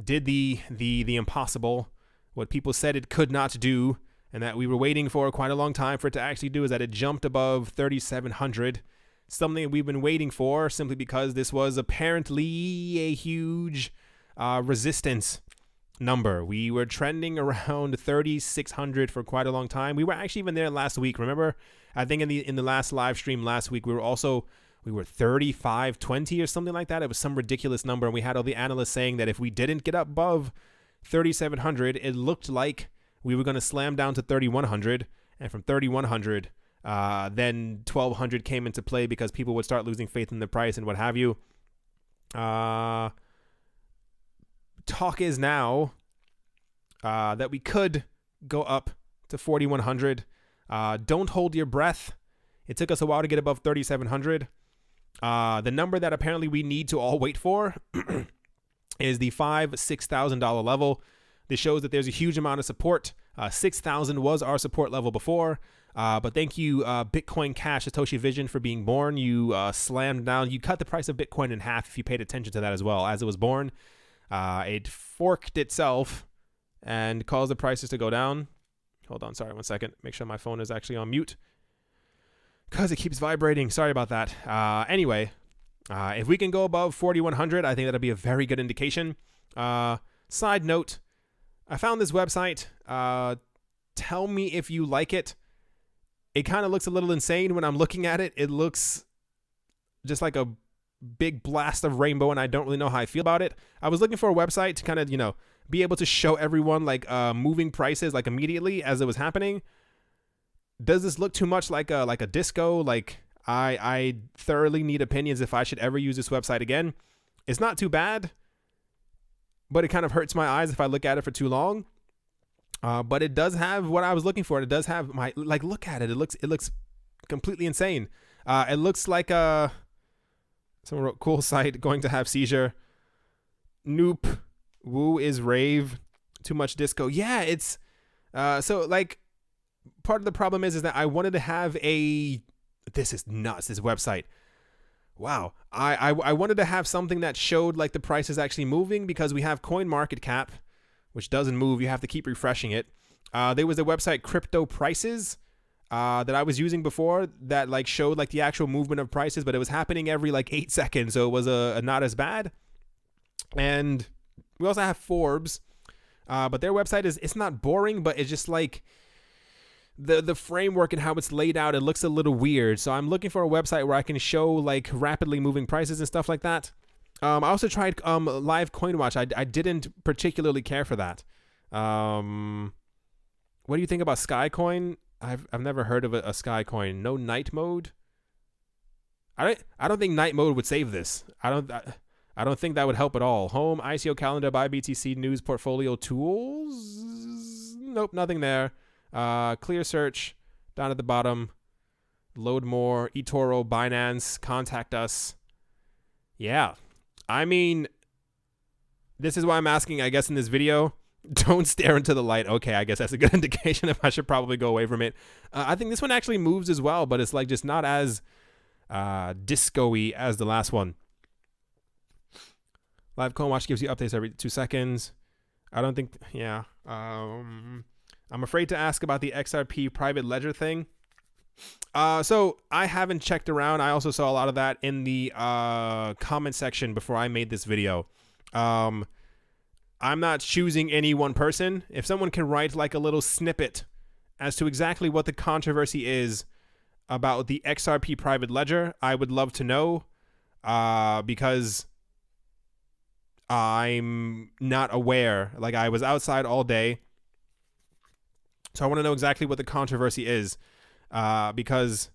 did the impossible, what people said it could not do, and that we were waiting for quite a long time for it to actually do, is that it jumped above 3,700, something that we've been waiting for simply because this was apparently a huge resistance number. We were trending around 3,600 for quite a long time. We were actually even there last week. Remember, I think in the last live stream last week, we were 3520 or something like that. It was some ridiculous number, and we had all the analysts saying that if we didn't get above 3,700, it looked like we were going to slam down to 3,100, and from 3,100 then 1,200 came into play because people would start losing faith in the price and what have you. Talk is now that we could go up to 4,100. Don't hold your breath. It took us a while to get above 3,700. The number that apparently we need to all wait for is the $6,000 level. This shows that there's a huge amount of support. 6,000 was our support level before, but thank you, Bitcoin Cash Satoshi Vision, for being born. You slammed down. You cut the price of Bitcoin in half if you paid attention to that as well. As it was born, it forked itself and caused the prices to go down. Hold on, sorry, 1 second. Make sure my phone is actually on mute because it keeps vibrating. Sorry about that. Anyway, if we can go above 4,100, I think that'll be a very good indication. Side note, I found this website, Tell me if you like it. It kind of looks a little insane when I'm looking at it. It looks just like a big blast of rainbow, and I don't really know how I feel about it. I was looking for a website to kind of, be able to show everyone like moving prices like immediately as it was happening. Does this look too much like a disco? Like I thoroughly need opinions if I should ever use this website again. It's not too bad, but it kind of hurts my eyes if I look at it for too long. But it does have what I was looking for. It does have my, like, look at it. It looks completely insane. It looks like someone wrote, cool site, going to have seizure. Nope. Woo is rave. Too much disco. Yeah, it's, so like, part of the problem is that I wanted to have this is nuts, this website. Wow. I wanted to have something that showed like the price is actually moving, because we have CoinMarketCap, which doesn't move. You have to keep refreshing it. There was a website, Crypto Prices, that I was using before that like showed like the actual movement of prices, but it was happening every like 8 seconds. So it was not as bad. And we also have Forbes, but their website it's not boring, but it's just like the framework and how it's laid out, it looks a little weird. So I'm looking for a website where I can show like rapidly moving prices and stuff like that. I also tried Live Coin Watch. I didn't particularly care for that. What do you think about Skycoin? I've never heard of a Skycoin. No night mode. I don't think night mode would save this. I don't think that would help at all. Home, ICO calendar, buy BTC, news, portfolio tools. Nope, nothing there. Clear search down at the bottom. Load more. eToro, Binance, contact us. Yeah. I mean, this is why I'm asking, I guess, in this video, don't stare into the light. Okay, I guess that's a good indication if I should probably go away from it. I think this one actually moves as well, but it's like just not as disco-y as the last one. Live Coin Watch gives you updates every 2 seconds. I don't think, yeah. I'm afraid to ask about the XRP private ledger thing. So I haven't checked around. I also saw a lot of that in the comment section before I made this video. I'm not choosing any one person. If someone can write like a little snippet as to exactly what the controversy is about the XRP private ledger, I would love to know, because I'm not aware. Like, I was outside all day, so I want to know exactly what the controversy is, because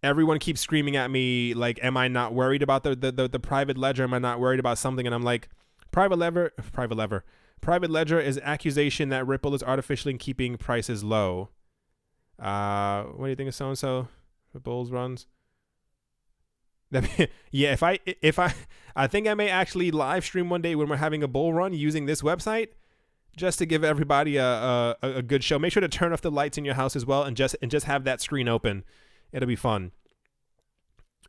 everyone keeps screaming at me like, am I not worried about the private ledger? Am I not worried about something? And I'm like, private ledger is accusation that Ripple is artificially keeping prices low. What do you think of so-and-so? Ripple's runs. Yeah, I think I may actually live stream one day when we're having a bull run using this website, just to give everybody a good show. Make sure to turn off the lights in your house as well, and just have that screen open. It'll be fun.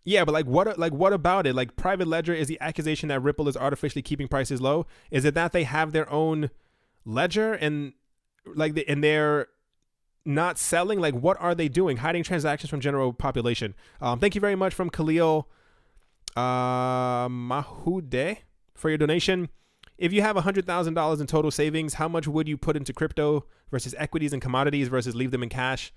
Yeah, but what about it? Like, private ledger is the accusation that Ripple is artificially keeping prices low. Is it that they have their own ledger and they're not selling? Like, what are they doing? Hiding transactions from general population. Thank you very much from Khalil Mahude for your donation. If you have $100,000 in total savings, how much would you put into crypto versus equities and commodities versus leave them in cash?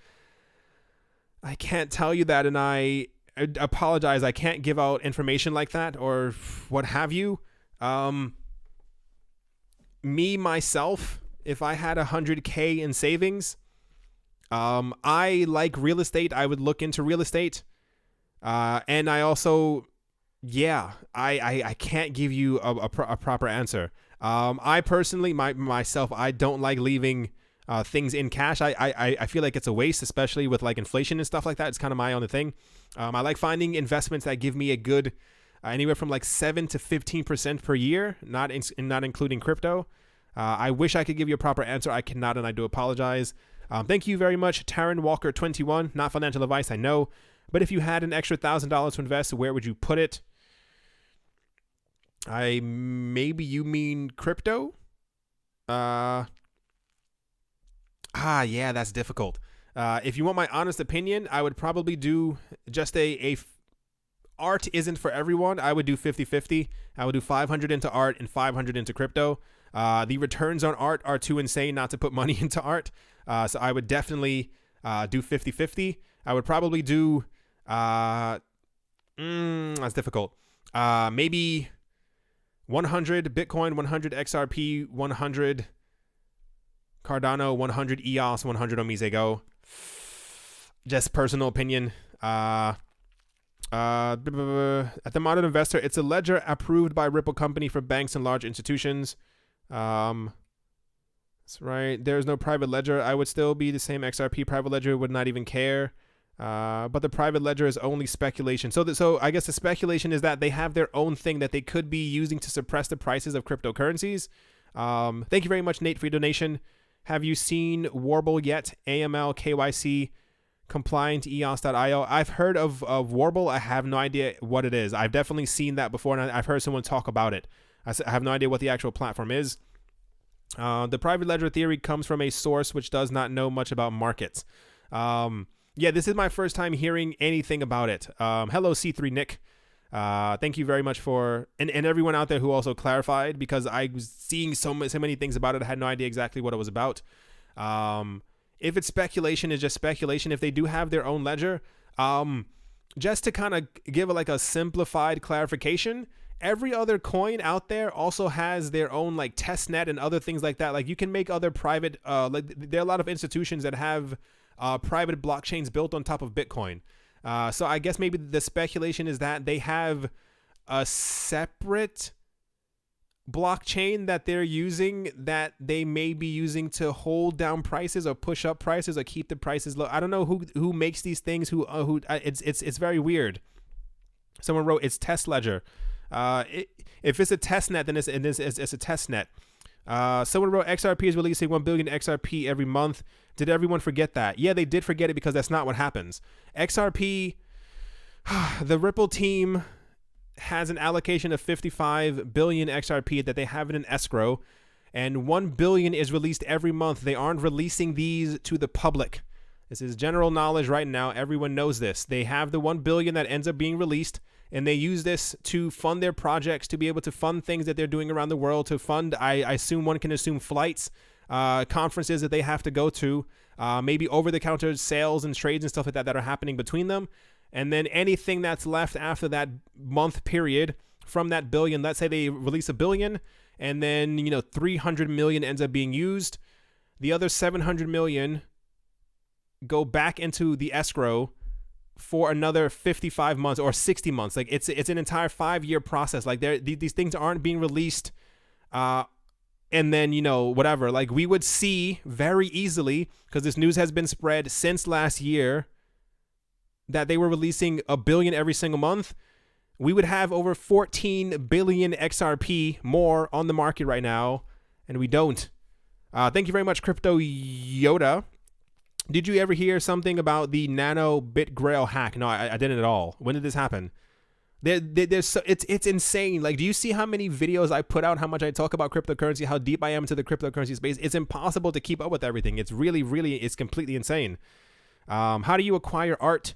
I can't tell you that, and I apologize. I can't give out information like that or what have you. Me, myself, if I had $100K in savings, I like real estate. I would look into real estate. And I also, I can't give you a proper answer. I personally, myself, I don't like leaving things in cash. I feel like it's a waste, especially with like inflation and stuff like that. It's kind of my own thing. I like finding investments that give me a good anywhere from like 7 to 15% per year, not including crypto. I wish I could give you a proper answer. I cannot, and I do apologize. Thank you very much, Taryn Walker 21. Not financial advice, I know, but if you had an extra $1,000 to invest, where would you put it? Maybe you mean crypto? Yeah, that's difficult. If you want my honest opinion, I would probably do just art isn't for everyone. I would do 50-50. I would do 500 into art and 500 into crypto. The returns on art are too insane not to put money into art. So I would definitely do 50-50. I would probably do, that's difficult. Maybe 100 Bitcoin, 100 XRP, 100 Cardano, 100 EOS, 100 Omisego. Just personal opinion. At the Modern Investor, it's a ledger approved by Ripple Company for banks and large institutions. That's right. There's no private ledger. I would still be the same XRP. Private ledger would not even care. But the private ledger is only speculation. So I guess the speculation is that they have their own thing that they could be using to suppress the prices of cryptocurrencies. Thank you very much, Nate, for your donation. Have you seen Warble yet? AML KYC compliant EOS.io. I've heard of Warble. I have no idea what it is. I've definitely seen that before, and I've heard someone talk about it. I have no idea what the actual platform is. The private ledger theory comes from a source which does not know much about markets. Yeah, this is my first time hearing anything about it. Hello, C3 Nick. Thank you very much for, and everyone out there who also clarified, because I was seeing so many things about it. I had no idea exactly what it was about. If it's speculation, it's just speculation. If they do have their own ledger, just to kind of give like a simplified clarification, every other coin out there also has their own like test net and other things like that. Like you can make other private, like there are a lot of institutions that have private blockchains built on top of Bitcoin. So I guess maybe the speculation is that they have a separate blockchain that they're using that they may be using to hold down prices or push up prices or keep the prices low. I don't know who makes these things. It's very weird. Someone wrote it's test ledger. If it's a test net, then it's a test net. Someone wrote XRP is releasing 1 billion XRP every month. Did everyone forget that? Yeah, they did forget it because that's not what happens. XRP, the Ripple team has an allocation of 55 billion XRP that they have in an escrow, and 1 billion is released every month. They aren't releasing these to the public. This is general knowledge right now. Everyone knows this. They have the 1 billion that ends up being released, and they use this to fund their projects, to be able to fund things that they're doing around the world, to fund, I assume one can assume, flights, conferences that they have to go to, maybe over-the-counter sales and trades and stuff like that that are happening between them. And then anything that's left after that month period from that billion, let's say they release 1 billion, and then 300 million ends up being used. The other 700 million go back into the escrow for another 55 months or 60 months. Like it's an entire 5-year process. Like these things aren't being released and then whatever. Like we would see very easily, because this news has been spread since last year, that they were releasing 1 billion every single month. We would have over 14 billion XRP more on the market right now, and we don't. Thank you very much, Crypto Yoda. Did you ever hear something about the Nano BitGrail hack? No, I didn't at all. When did this happen? It's insane. Like, do you see how many videos I put out, how much I talk about cryptocurrency, how deep I am into the cryptocurrency space? It's impossible to keep up with everything. It's it's completely insane. How do you acquire art?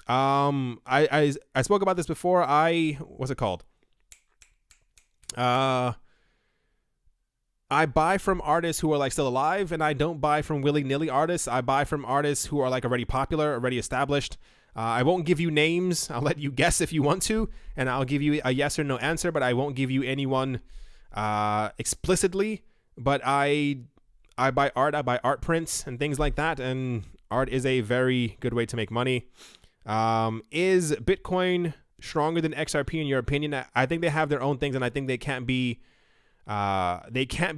I spoke about this before. What's it called? I buy from artists who are like still alive, and I don't buy from willy-nilly artists. I buy from artists who are like already popular, already established. I won't give you names. I'll let you guess if you want to, and I'll give you a yes or no answer, but I won't give you anyone explicitly. But I buy art. I buy art prints and things like that, and art is a very good way to make money. Is Bitcoin stronger than XRP in your opinion? I think they have their own things, and I think they can't be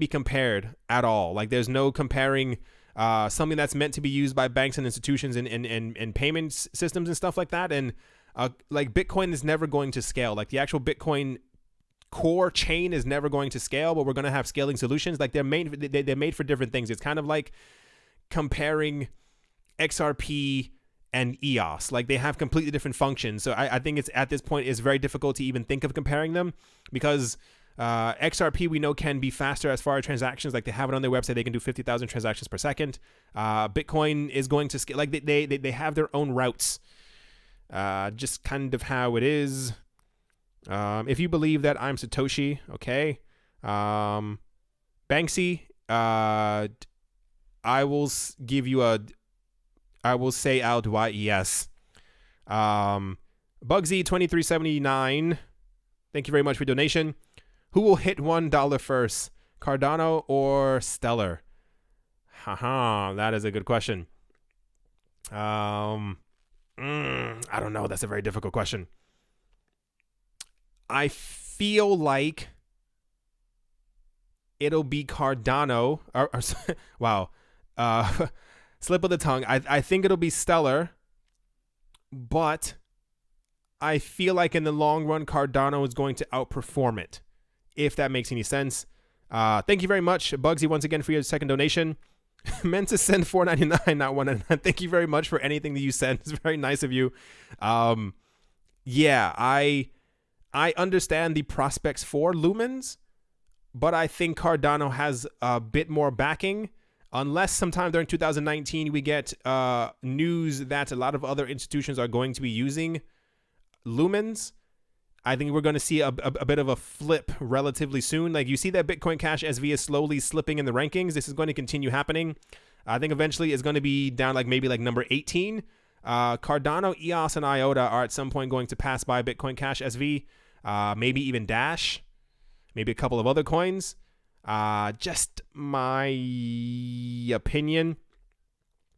compared at all. Like there's no comparing something that's meant to be used by banks and institutions and payment systems and stuff like that. And like Bitcoin is never going to scale. Like the actual Bitcoin core chain is never going to scale, but we're going to have scaling solutions. Like they're made for different things. It's kind of like comparing XRP and EOS. Like they have completely different functions. So I think it's at this point it's very difficult to even think of comparing them, because XRP we know can be faster as far as transactions. Like they have it on their website, they can do 50,000 transactions per second. Bitcoin is going to scale. Like they have their own routes. Just kind of how it is. If you believe that I'm Satoshi, okay. Banksy, I will give you I will say out YES. Bugsy2379, thank you very much for donation. Who will hit $1 first, Cardano or Stellar? Haha, that is a good question. I don't know. That's a very difficult question. I feel like it'll be Cardano. Wow. Slip of the tongue. I think it'll be Stellar, but I feel like in the long run, Cardano is going to outperform it, if that makes any sense. Thank you very much, Bugsy, once again for your second donation. Meant to send $4.99, not $1.99. Thank you very much for anything that you send. It's very nice of you. Yeah, I understand the prospects for Lumens, but I think Cardano has a bit more backing. Unless sometime during 2019 we get news that a lot of other institutions are going to be using Lumens, I think we're going to see a bit of a flip relatively soon. Like, you see that Bitcoin Cash SV is slowly slipping in the rankings. This is going to continue happening. I think eventually it's going to be down maybe number 18. Cardano, EOS, and IOTA are at some point going to pass by Bitcoin Cash SV, maybe even Dash, maybe a couple of other coins. Just my opinion.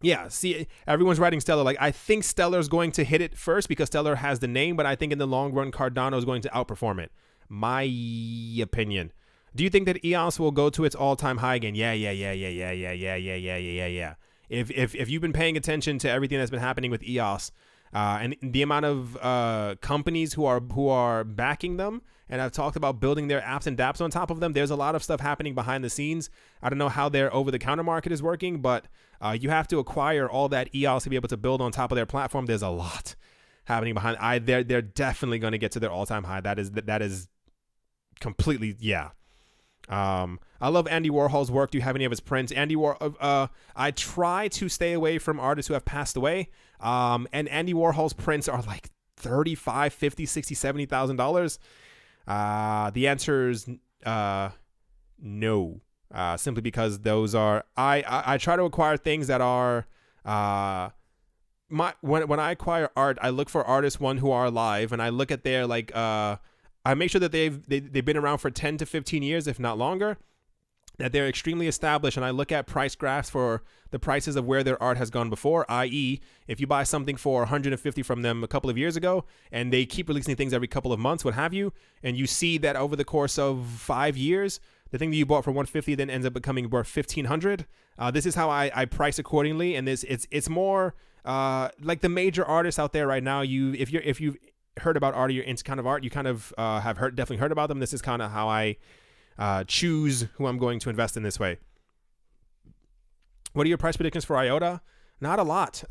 Yeah, see, everyone's writing Stellar. Like, I think Stellar is going to hit it first because Stellar has the name, but I think in the long run, Cardano is going to outperform it. My opinion. Do you think that EOS will go to its all-time high again? Yeah. If you've been paying attention to everything that's been happening with EOS, and the amount of companies who are backing them, and I've talked about building their apps and dApps on top of them, there's a lot of stuff happening behind the scenes. I don't know how their over-the-counter market is working, but you have to acquire all that EOS to be able to build on top of their platform. There's a lot happening behind. They're definitely going to get to their all-time high. That is completely, yeah. I love Andy Warhol's work. Do you have any of his prints? I try to stay away from artists who have passed away. And Andy Warhol's prints are like $35, $50, $60, $70,000. The answer is no. Simply because those are I try to acquire things that are when I acquire art, I look for artists who are alive, and I look at their I make sure that they've been around for 10 to 15 years, if not longer, that they're extremely established, and I look at price graphs for the prices of where their art has gone before, i.e., if you buy something for $150 from them a couple of years ago, and they keep releasing things every couple of months, what have you, and you see that over the course of 5 years, the thing that you bought for $150 then ends up becoming worth $1,500. This is how I price accordingly, and it's more like the major artists out there right now. If you've heard about art, or you're into kind of art, you kind of have definitely heard about them. This is kind of how I choose who I'm going to invest in this way. What are your price predictions for IOTA? Not a lot.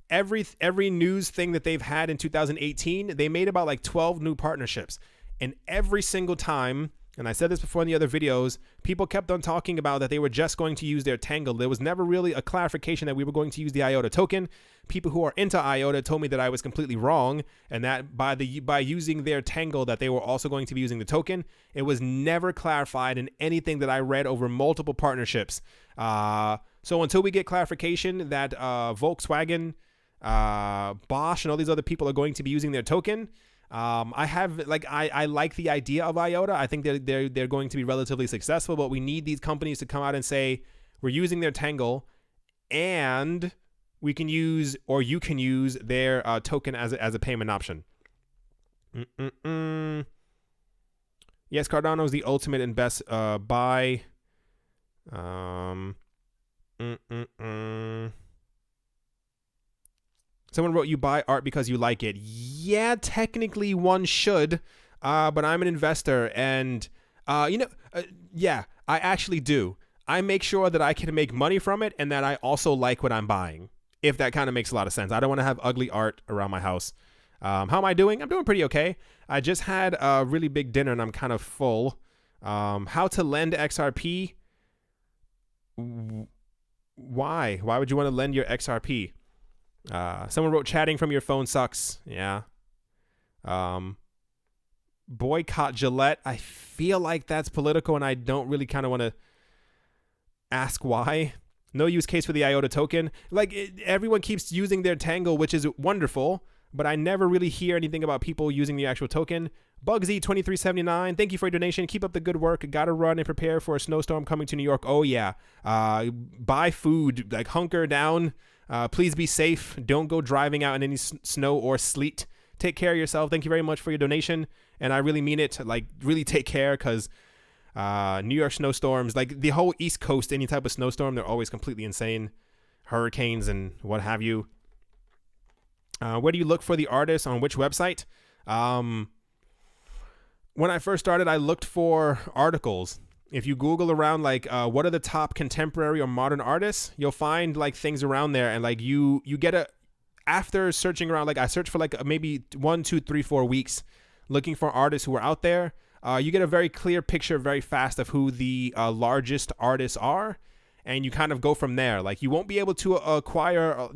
Every news thing that they've had in 2018, they made about like 12 new partnerships, and every single time, and I said this before in the other videos, people kept on talking about that they were just going to use their Tangle. There was never really a clarification that we were going to use the IOTA token. People who are into IOTA told me that I was completely wrong, and that by using their Tangle that they were also going to be using the token. It was never clarified in anything that I read over multiple partnerships. So until we get clarification that Volkswagen, Bosch, and all these other people are going to be using their token, I like the idea of IOTA. I think they're going to be relatively successful, but we need these companies to come out and say we're using their Tangle, and we can use, or you can use their token as a payment option. Yes, Cardano is the ultimate and best buy. Someone wrote, you buy art because you like it. Yeah, technically one should, but I'm an investor, and yeah, I actually do. I make sure that I can make money from it, and that I also like what I'm buying, if that kind of makes a lot of sense. I don't want to have ugly art around my house. How am I doing? I'm doing pretty okay. I just had a really big dinner, and I'm kind of full. How to lend XRP? Why? Why would you want to lend your XRP? Someone wrote, chatting from your phone sucks. Yeah. Boycott Gillette. I feel like that's political, and I don't really kind of want to ask why. No use case for the IOTA token. Like, everyone keeps using their Tangle, which is wonderful, but I never really hear anything about people using the actual token. Bugsy2379, thank you for your donation. Keep up the good work. Gotta run and prepare for a snowstorm coming to New York. Oh, yeah. Buy food. Like, hunker down. Please be safe. Don't go driving out in any snow or sleet. Take care of yourself. Thank you very much for your donation. And I really mean it. Like, really take care, because New York snowstorms, like the whole East Coast, any type of snowstorm, they're always completely insane. Hurricanes and what have you. Where do you look for the artists, on which website? When I first started, I looked for articles. If you Google around, like, what are the top contemporary or modern artists, you'll find like things around there. And like you get after searching around, like I searched for like maybe 1, 2, 3, 4 weeks looking for artists who are out there. You get a very clear picture very fast of who the largest artists are. And you kind of go from there. Like, you won't be able to acquire,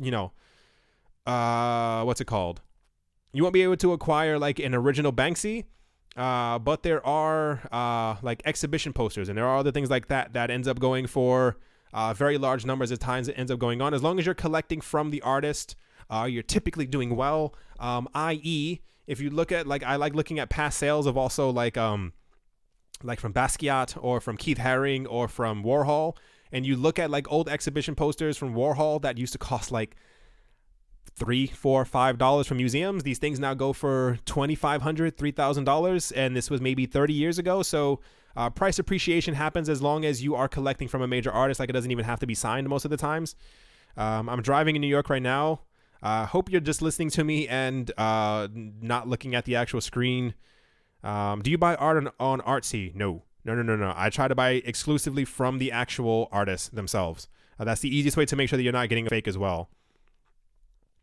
what's it called? You won't be able to acquire like an original Banksy. But there are like exhibition posters, and there are other things like that ends up going for very large numbers at times. It ends up going on. As long as you're collecting from the artist, you're typically doing well. I.e., if you look at, like, I like looking at past sales of also like from Basquiat or from Keith Haring or from Warhol, and you look at like old exhibition posters from Warhol that used to cost like $3, $4, $5 from museums. These things now go for $2,500, $3,000, and this was maybe 30 years ago. So price appreciation happens as long as you are collecting from a major artist. Like, it doesn't even have to be signed most of the times. I'm driving in New York right now. Hope you're just listening to me and not looking at the actual screen. Do you buy art on Artsy? No. I try to buy exclusively from the actual artists themselves. That's the easiest way to make sure that you're not getting a fake as well.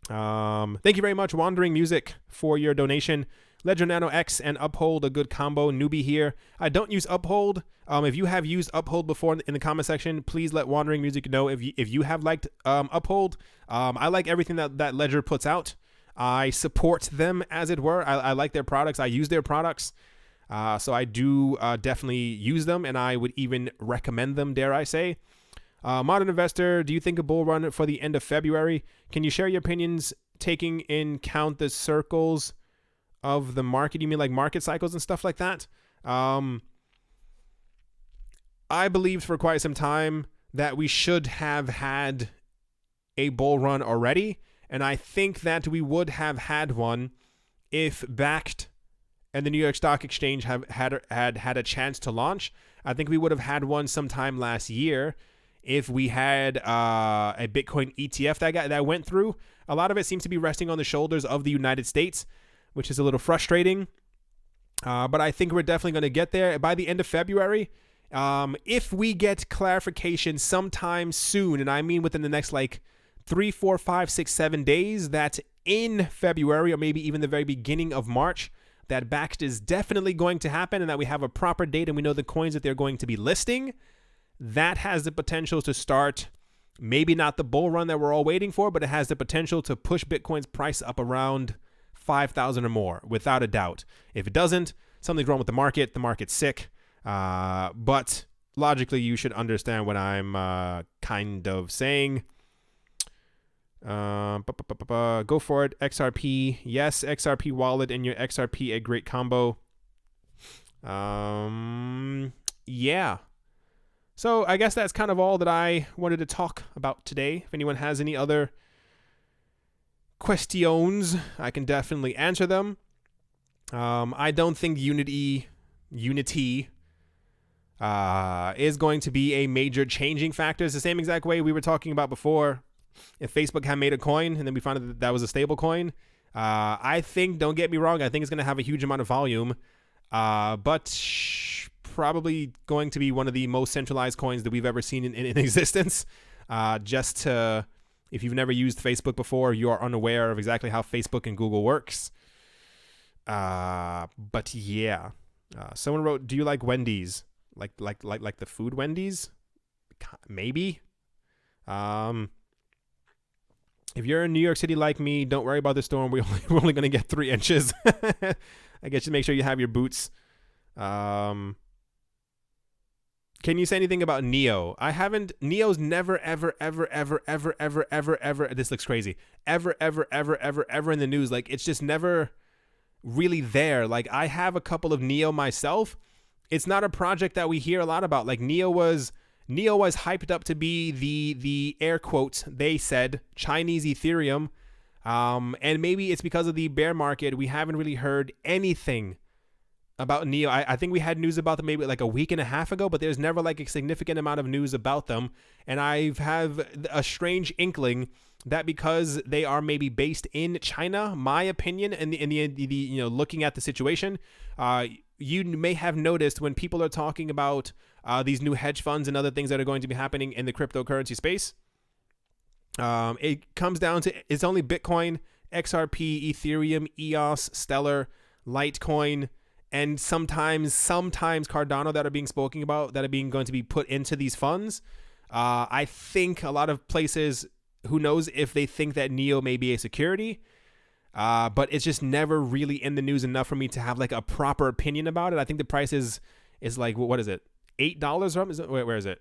Thank you very much, Wandering Music, for your donation. Ledger Nano X and Uphold, a good combo. Newbie here. I don't use Uphold. If you have used Uphold before in the comment section, please let Wandering Music know if you have liked Uphold. I like everything that Ledger puts out. I support them, as it were. I like their products. I use their products. So I do definitely use them, and I would even recommend them, dare I say. Modern Investor, do you think a bull run for the end of February? Can you share your opinions taking in count the circles of the market? You mean like market cycles and stuff like that? I believed for quite some time that we should have had a bull run already, and I think that we would have had one if Bakkt and the New York Stock Exchange had a chance to launch. I think we would have had one sometime last year. If we had a Bitcoin ETF that went through. A lot of it seems to be resting on the shoulders of the United States, which is a little frustrating. But I think we're definitely going to get there by the end of February. If we get clarification sometime soon, and I mean within the next like 3, 4, 5, 6, 7 days, that in February or maybe even the very beginning of March, that Bakkt is definitely going to happen and that we have a proper date and we know the coins that they're going to be listing, that has the potential to start, maybe not the bull run that we're all waiting for, but it has the potential to push Bitcoin's price up around 5,000 or more, without a doubt. If it doesn't, something's wrong with the market. The market's sick. But logically, you should understand what I'm kind of saying. Go for it. XRP. Yes, XRP wallet and your XRP, a great combo. Yeah. So I guess that's kind of all that I wanted to talk about today. If anyone has any other questions, I can definitely answer them. I don't think Unity is going to be a major changing factor. It's the same exact way we were talking about before. If Facebook had made a coin and then we found out that was a stable coin, I think, don't get me wrong, I think it's going to have a huge amount of volume, but probably going to be one of the most centralized coins that we've ever seen in existence. Just to, if you've never used Facebook before, you are unaware of exactly how Facebook and Google works. But yeah, someone wrote, "Do you like Wendy's? Like the food Wendy's? Maybe. If you're in New York City like me, don't worry about the storm. We're only going to get 3 inches. I guess just make sure you have your boots. Can you say anything about Neo? I haven't. Neo's never, ever, ever, ever, ever, ever, ever, ever. This looks crazy. Ever, ever, ever, ever, ever in the news. Like, it's just never really there. Like, I have a couple of Neo myself. It's not a project that we hear a lot about. Like, Neo was hyped up to be the air quotes, they said, Chinese Ethereum. And maybe it's because of the bear market. We haven't really heard anything about Neo. I think we had news about them maybe like a week and a half ago, but there's never like a significant amount of news about them. And I have a strange inkling that because they are maybe based in China, my opinion, in the looking at the situation, you may have noticed when people are talking about these new hedge funds and other things that are going to be happening in the cryptocurrency space, it comes down to it's only Bitcoin, XRP, Ethereum, EOS, Stellar, Litecoin, and sometimes Cardano that are being spoken about, that are being going to be put into these funds. I think a lot of places, who knows if they think that Neo may be a security, but it's just never really in the news enough for me to have like a proper opinion about it. I think the price is like, what is it? $8? Where is it?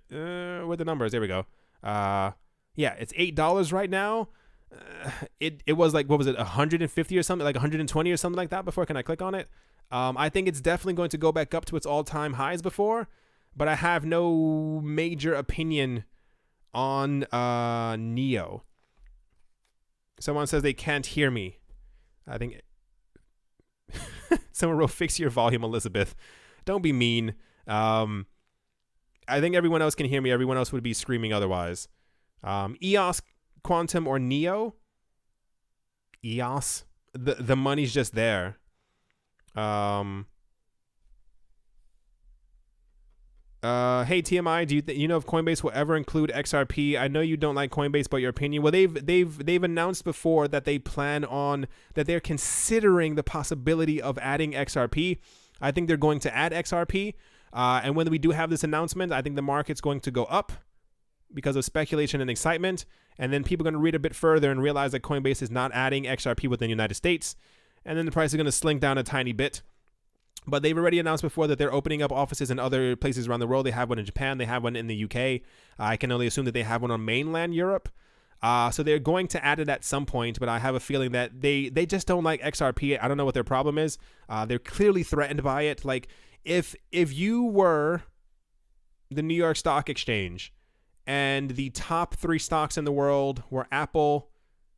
With the numbers, there we go. Yeah, it's $8 right now. It was like, what was it, 150 or something, like 120 or something like that before. Can I click on it? I think it's definitely going to go back up to its all-time highs before, but I have no major opinion on Neo. Someone says they can't hear me. I think someone wrote, fix your volume, Elizabeth. Don't be mean. I think everyone else can hear me. Everyone else would be screaming otherwise. EOS, Quantum, or Neo? EOS. The money's just there. Hey TMI, do you know if Coinbase will ever include XRP? I know you don't like Coinbase, but your opinion. Well, they've announced before that they plan on, that they're considering the possibility of adding XRP. I think they're going to add XRP. And when we do have this announcement, I think the market's going to go up because of speculation and excitement. And then people are going to read a bit further and realize that Coinbase is not adding XRP within the United States. And then the price is going to slink down a tiny bit. But they've already announced before that they're opening up offices in other places around the world. They have one in Japan. They have one in the UK. I can only assume that they have one on mainland Europe. So they're going to add it at some point, but I have a feeling that they just don't like XRP. I don't know what their problem is. They're clearly threatened by it. Like, if you were the New York Stock Exchange and the top 3 stocks in the world were Apple,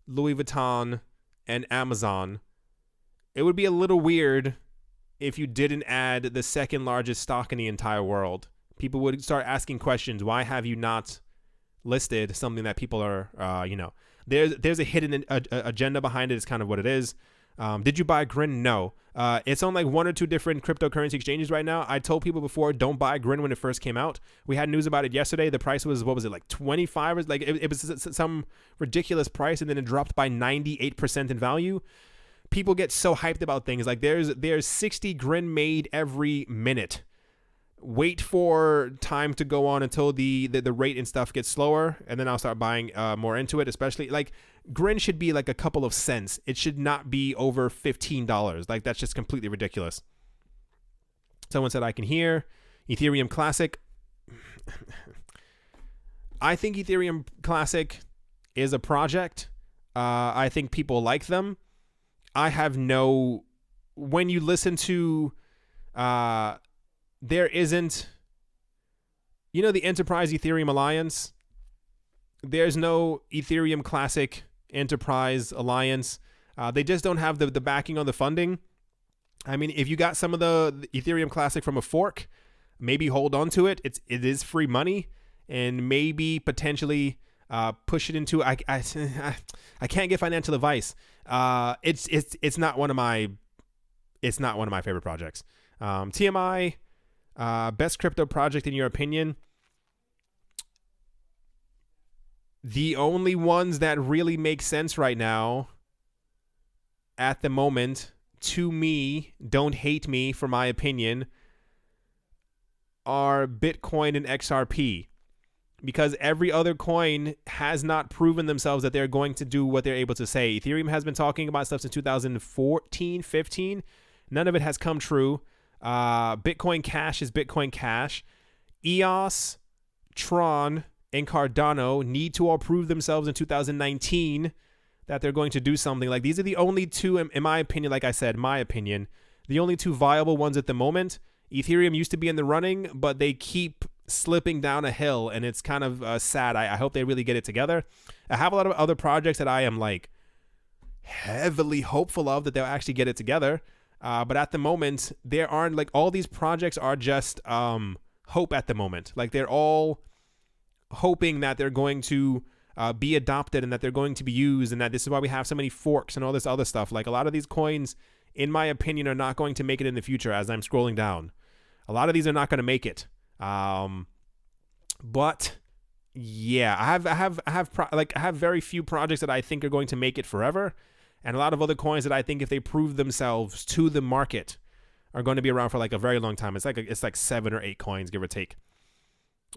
Louis Vuitton, and Amazon, it would be a little weird if you didn't add the second largest stock in the entire world. People would start asking questions. Why have you not listed something that people are, there's a hidden agenda behind it. It's kind of what it is. Did you buy Grin? No. It's on like 1 or 2 different cryptocurrency exchanges right now. I told people before, don't buy Grin when it first came out. We had news about it yesterday. The price was, what was it, like 25? Or like it was some ridiculous price, and then it dropped by 98% in value. People get so hyped about things. Like there's 60 Grin made every minute. Wait for time to go on until the rate and stuff gets slower, and then I'll start buying more into it. Especially like Grin should be like a couple of cents. It should not be over $15. Like, that's just completely ridiculous. Someone said I can hear Ethereum Classic. I think Ethereum Classic is a project. I think people like them. I have no, when you listen to, there isn't, the Enterprise Ethereum Alliance, there's no Ethereum Classic Enterprise Alliance. They just don't have the backing on the funding. I mean, if you got some of the Ethereum Classic from a fork, maybe hold on to it. It is free money, and maybe potentially push it into, I can't get financial advice. It's not one of my favorite projects. TMI, best crypto project in your opinion? The only ones that really make sense right now at the moment, to me, don't hate me for my opinion, are Bitcoin and XRP. Because every other coin has not proven themselves that they're going to do what they're able to say. Ethereum has been talking about stuff since 2014, 15. None of it has come true. Bitcoin Cash is Bitcoin Cash. EOS, TRON, and Cardano need to all prove themselves in 2019 that they're going to do something. Like, these are the only two, in my opinion, like I said, my opinion, the only two viable ones at the moment. Ethereum used to be in the running, but they keep slipping down a hill, and it's kind of sad. I hope they really get it together. I have a lot of other projects that I am like heavily hopeful of that they'll actually get it together. But at the moment, there aren't, like, all these projects are just hope at the moment. Like, they're all hoping that they're going to be adopted and that they're going to be used, and that this is why we have so many forks and all this other stuff. Like, a lot of these coins, in my opinion, are not going to make it in the future. As I'm scrolling down, a lot of these are not going to make it. But yeah, I have very few projects that I think are going to make it forever, and a lot of other coins that I think, if they prove themselves to the market, are going to be around for like a very long time. It's like 7 or 8 coins, give or take.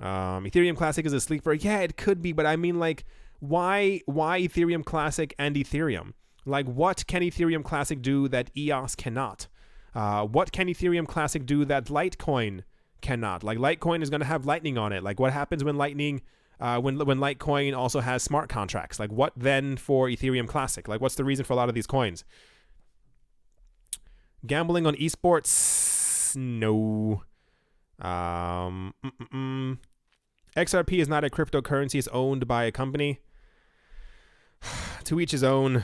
Ethereum Classic is a sleeper. Yeah, it could be, but I mean, like, why Ethereum Classic and Ethereum? Like, what can Ethereum Classic do that EOS cannot? What can Ethereum Classic do that Litecoin cannot? Like, Litecoin is going to have Lightning on it. Like, what happens when Lightning, when Litecoin also has smart contracts? Like, what then for Ethereum Classic? Like, what's the reason for a lot of these coins? Gambling on esports? No. XRP is not a cryptocurrency. It's owned by a company. To each his own.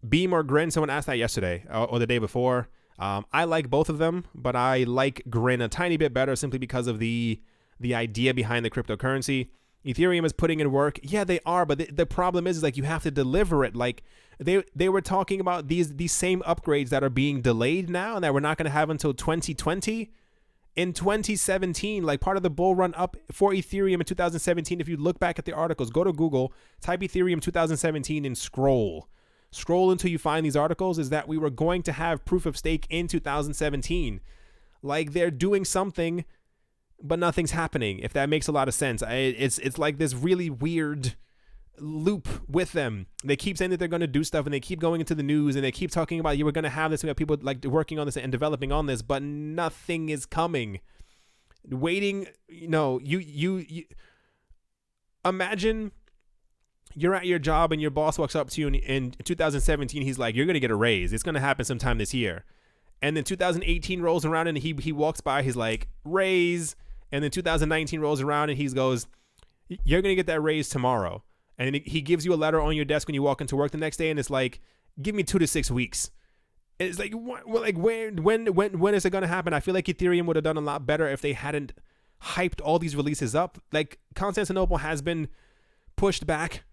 Beam or Grin? Someone asked that yesterday or the day before. I like both of them, but I like Grin a tiny bit better simply because of the idea behind the cryptocurrency. Ethereum is putting in work. Yeah, they are, but the problem is like, you have to deliver it. Like, they were talking about these same upgrades that are being delayed now and that we're not going to have until 2020. In 2017, like, part of the bull run up for Ethereum in 2017, if you look back at the articles, go to Google, type Ethereum 2017 and scroll until you find these articles, is that we were going to have proof of stake in 2017. Like, they're doing something, but nothing's happening, if that makes a lot of sense. It's like this really weird loop with them. They keep saying that they're going to do stuff, and they keep going into the news, and they keep talking about, you were going to have this, we have people like working on this and developing on this, but nothing is coming. Waiting, you imagine you're at your job and your boss walks up to you in 2017. He's like, you're going to get a raise. It's going to happen sometime this year. And then 2018 rolls around and he walks by. He's like, raise. And then 2019 rolls around and he goes, you're going to get that raise tomorrow. And he gives you a letter on your desk when you walk into work the next day. And it's like, give me 2 to 6 weeks. It's like, when is it going to happen? I feel like Ethereum would have done a lot better if they hadn't hyped all these releases up. Like, Constantinople has been pushed back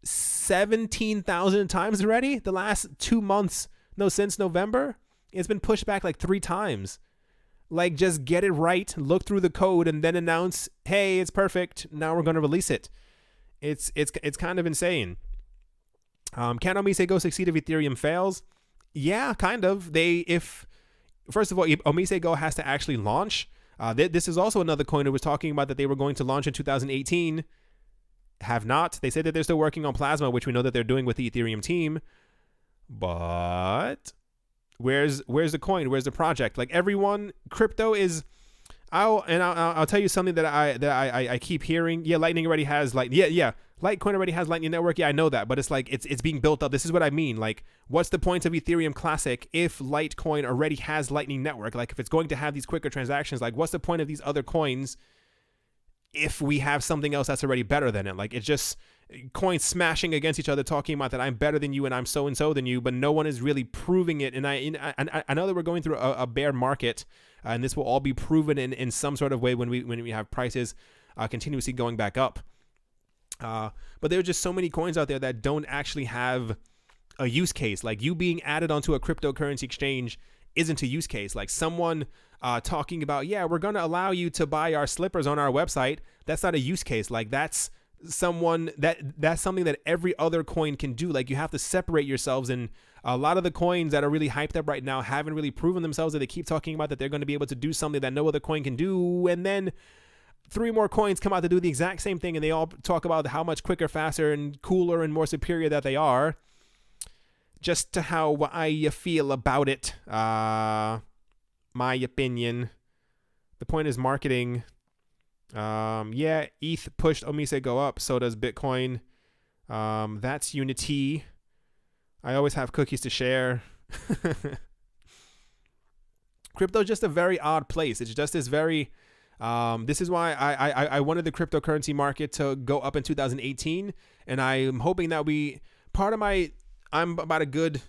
17,000 times already the last 2 months. Since November, it's been pushed back like 3 times. Like, just get it right, look through the code, and then announce, hey, it's perfect, now we're going to release it. It's kind of insane. Can Omisego succeed if Ethereum fails? Yeah, kind of. First of all, Omisego has to actually launch. This is also another coin that was talking about that they were going to launch in 2018. Have not. They said that they're still working on Plasma, which we know that they're doing with the Ethereum team. But where's the coin? Where's the project? Like, everyone, crypto is. I'll tell you something that I keep hearing. Yeah, Lightning already has Litecoin already has Lightning Network. Yeah, I know that, but it's like it's being built up. This is what I mean. Like, what's the point of Ethereum Classic if Litecoin already has Lightning Network? Like, if it's going to have these quicker transactions, like, what's the point of these other coins if we have something else that's already better than it? Like, it's just coins smashing against each other, talking about that I'm better than you and I'm so and so than you, but no one is really proving it. And I know that we're going through a bear market, and this will all be proven in some sort of way when we have prices continuously going back up. But there are just so many coins out there that don't actually have a use case. Like, you being added onto a cryptocurrency exchange isn't a use case. Like, someone talking about, yeah, we're going to allow you to buy our slippers on our website. That's not a use case. Like, that's something that every other coin can do. Like, you have to separate yourselves, and a lot of the coins that are really hyped up right now haven't really proven themselves, that they keep talking about that they're going to be able to do something that no other coin can do, and then 3 more coins come out to do the exact same thing, and they all talk about how much quicker, faster, and cooler and more superior that they are. Just to how I feel about it, my opinion. The point is marketing. Yeah, ETH pushed Omise go up. So does Bitcoin. That's Unity. I always have cookies to share. Crypto is just a very odd place. It's just this very. This is why I wanted the cryptocurrency market to go up in 2018, and I'm hoping that I'm about a good,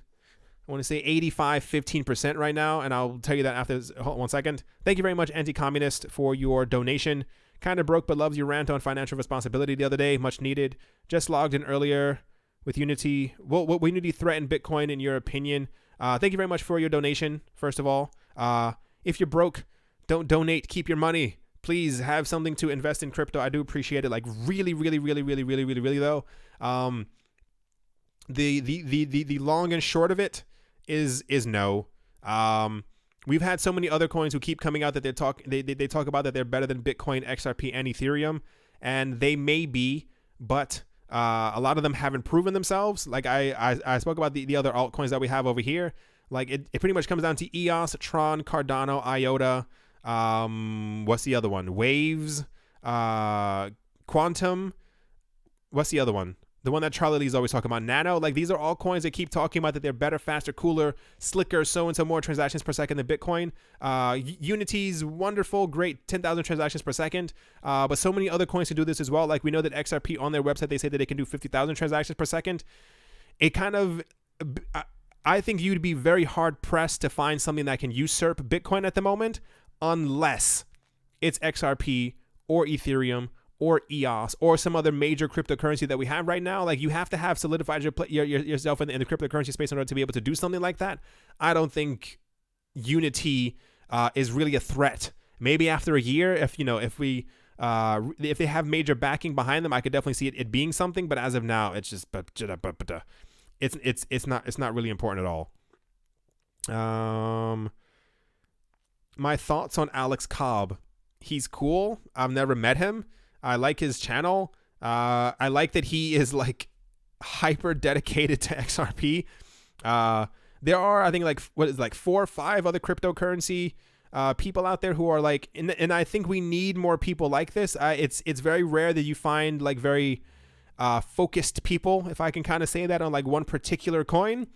I want to say 15% right now, and I'll tell you that after this. Hold on 1 second. Thank you very much, Anti-Communist, for your donation. Kind of broke but loves your rant on financial responsibility the other day. Much needed. Just logged in earlier with Unity. What Unity threatened Bitcoin in your opinion? Thank you very much for your donation, first of all. If you're broke, don't donate. Keep your money. Please have something to invest in crypto. I do appreciate it. Like really though. The long and short of it is no. We've had so many other coins who keep coming out that they talk about that they're better than Bitcoin, XRP, and Ethereum, and they may be, but a lot of them haven't proven themselves. Like I spoke about the other altcoins that we have over here. Like it pretty much comes down to EOS, TRON, Cardano, IOTA. What's the other one? Waves, Quantum. What's the other one? The one that Charlie Lee's always talking about, Nano. Like these are all coins that keep talking about that they're better, faster, cooler, slicker, so and so more transactions per second than Bitcoin. Unity's wonderful, great, 10,000 transactions per second. But so many other coins can do this as well. Like we know that XRP on their website, they say that they can do 50,000 transactions per second. It kind of, I think you'd be very hard pressed to find something that can usurp Bitcoin at the moment, unless it's XRP or Ethereum or EOS or some other major cryptocurrency that we have right now. Like you have to have solidified yourself in the cryptocurrency space in order to be able to do something like that. I don't think Unity is really a threat. Maybe after a year, if they have major backing behind them, I could definitely see it being something. But as of now, it's just it's not really important at all. My thoughts on Alex Cobb. He's cool. I've never met him. I like his channel. I like that he is like hyper dedicated to XRP. There are, I think, like 4 or 5 other cryptocurrency people out there who are like, and I think we need more people like this. It's very rare that you find like very focused people, if I can kind of say that, on like one particular coin.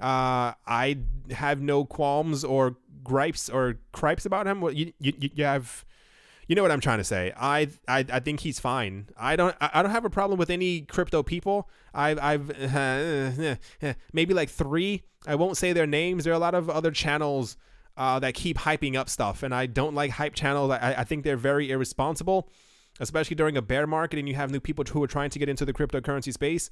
I have no qualms or gripes about him. Well, you have. You know what I'm trying to say. I think he's fine. I don't have a problem with any crypto people. I've maybe like 3. I won't say their names. There are a lot of other channels that keep hyping up stuff, and I don't like hype channels. I think they're very irresponsible, especially during a bear market and you have new people who are trying to get into the cryptocurrency space.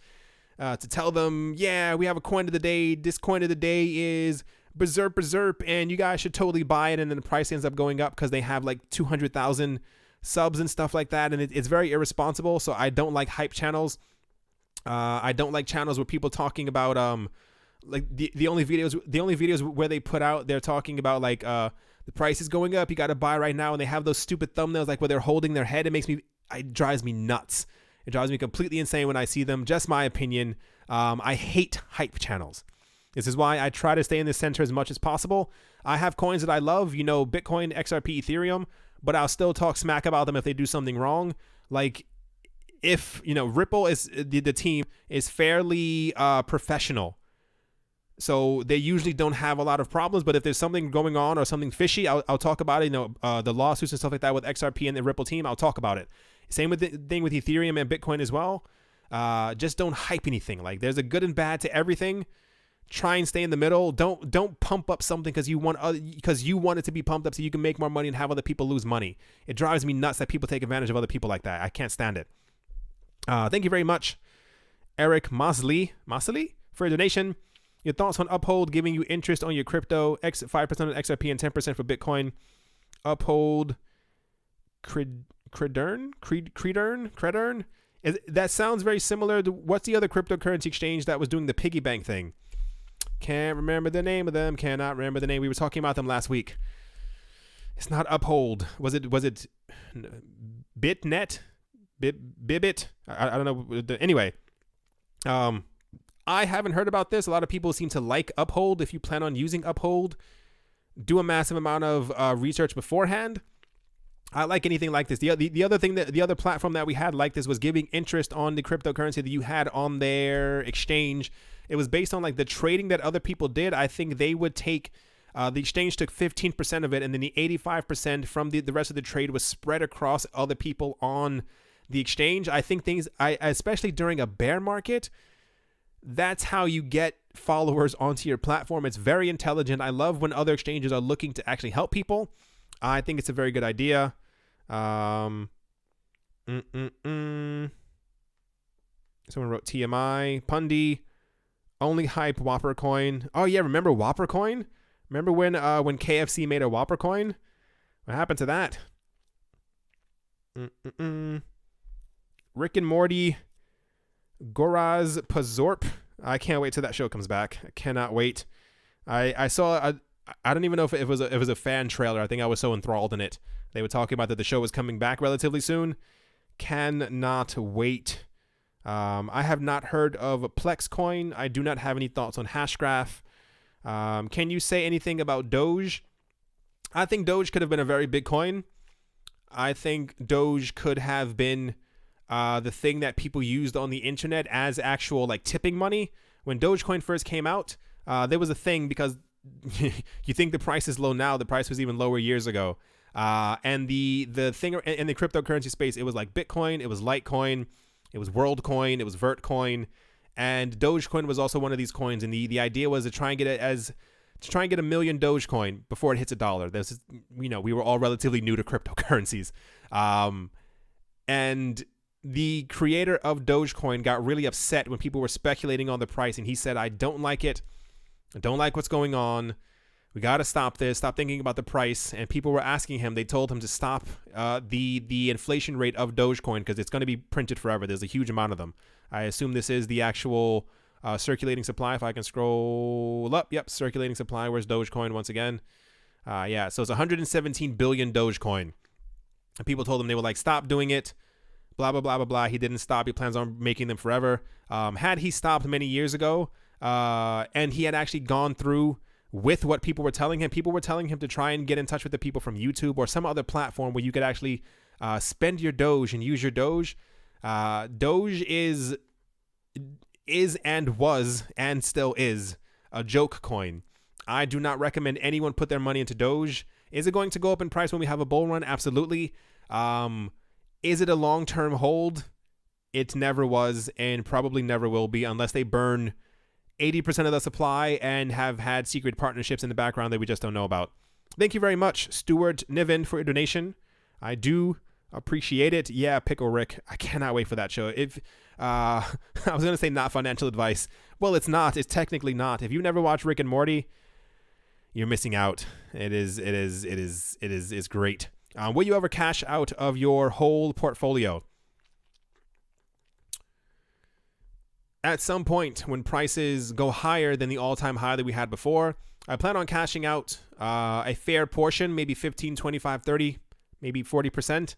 To tell them, yeah, we have a coin of the day. This coin of the day is berserk, and you guys should totally buy it, and then the price ends up going up because they have like 200,000 subs and stuff like that, and it's very irresponsible. So I don't like hype channels. I don't like channels where people talking about like the only videos where they put out, they're talking about like the price is going up, you got to buy right now, and they have those stupid thumbnails like where they're holding their head. It drives me nuts. It drives me completely insane when I see them. Just my opinion. I hate hype channels. This is why I try to stay in the center as much as possible. I have coins that I love, Bitcoin, XRP, Ethereum, but I'll still talk smack about them if they do something wrong. Like if, Ripple is the team is fairly professional. So they usually don't have a lot of problems, but if there's something going on or something fishy, I'll talk about it. The lawsuits and stuff like that with XRP and the Ripple team, I'll talk about it. Same with the thing with Ethereum and Bitcoin as well. Just don't hype anything. Like there's a good and bad to everything. Try and stay in the middle. Don't pump up something because you want it to be pumped up so you can make more money and have other people lose money. It drives me nuts that people take advantage of other people like that. I can't stand it. Thank you very much, Eric Mosley, for a donation. Your thoughts on Uphold giving you interest on your crypto, 5% on XRP and 10% for Bitcoin. Uphold, Credern? That sounds very similar to, what's the other cryptocurrency exchange that was doing the piggy bank thing? Can't remember the name of them. Cannot remember the name. We were talking about them last week. It's not Uphold. Was it Bitnet? Bibit? I don't know. Anyway, I haven't heard about this. A lot of people seem to like Uphold. If you plan on using Uphold, do a massive amount of research beforehand. I like anything like this. The other thing that the other platform that we had like this was giving interest on the cryptocurrency that you had on their exchange. It was based on like the trading that other people did. I think they would take the exchange took 15% of it, and then the 85% from the rest of the trade was spread across other people on the exchange. I think especially during a bear market, that's how you get followers onto your platform. It's very intelligent. I love when other exchanges are looking to actually help people. I think it's a very good idea. Someone wrote TMI. Pundy. Only hype Whopper coin. Oh yeah, remember Whopper coin? Remember when KFC made a Whopper coin? What happened to that? Rick and Morty. Goraz Pazorp. I can't wait till that show comes back. I cannot wait. I saw I don't even know if it was a fan trailer. I think I was so enthralled in it. They were talking about that the show was coming back relatively soon. Cannot wait. I have not heard of Plex coin. I do not have any thoughts on Hashgraph. Can you say anything about Doge? I think Doge could have been a very big coin. I think Doge could have been the thing that people used on the internet as actual like tipping money. When Dogecoin first came out, there was a thing because you think the price is low now. The price was even lower years ago. And the thing in the cryptocurrency space, it was like Bitcoin, it was Litecoin, it was WorldCoin, it was Vertcoin, and Dogecoin was also one of these coins. And the idea was to try and get it to try and get 1 million Dogecoin before it hits $1. This is, we were all relatively new to cryptocurrencies, and the creator of Dogecoin got really upset when people were speculating on the price, and he said, "I don't like it. I don't like what's going on. We got to stop this. Stop thinking about the price." And people were asking him. They told him to stop the inflation rate of Dogecoin because it's going to be printed forever. There's a huge amount of them. I assume this is the actual circulating supply. If I can scroll up. Yep, circulating supply. Where's Dogecoin once again? Yeah, so it's 117 billion Dogecoin. And people told him, they were like, stop doing it. Blah, blah, blah, blah, blah. He didn't stop. He plans on making them forever. Had he stopped many years ago, and he had actually gone through with what people were telling him to try and get in touch with the people from YouTube or some other platform where you could actually spend your Doge and use your Doge. Doge is and was and still is a joke coin. I do not recommend anyone put their money into Doge. Is it going to go up in price when we have a bull run? Absolutely. Is it a long-term hold? It never was and probably never will be unless they burn 80% of the supply and have had secret partnerships in the background that we just don't know about. Thank you very much, Stuart Niven, for your donation. I do appreciate it. Yeah, Pickle Rick. I cannot wait for that show. If I was going to say not financial advice. Well, it's not. It's technically not. If you never watched Rick and Morty, you're missing out. It is great. Will you ever cash out of your whole portfolio? At some point when prices go higher than the all-time high that we had before, I plan on cashing out a fair portion, maybe 15, 25, 30, maybe 40%,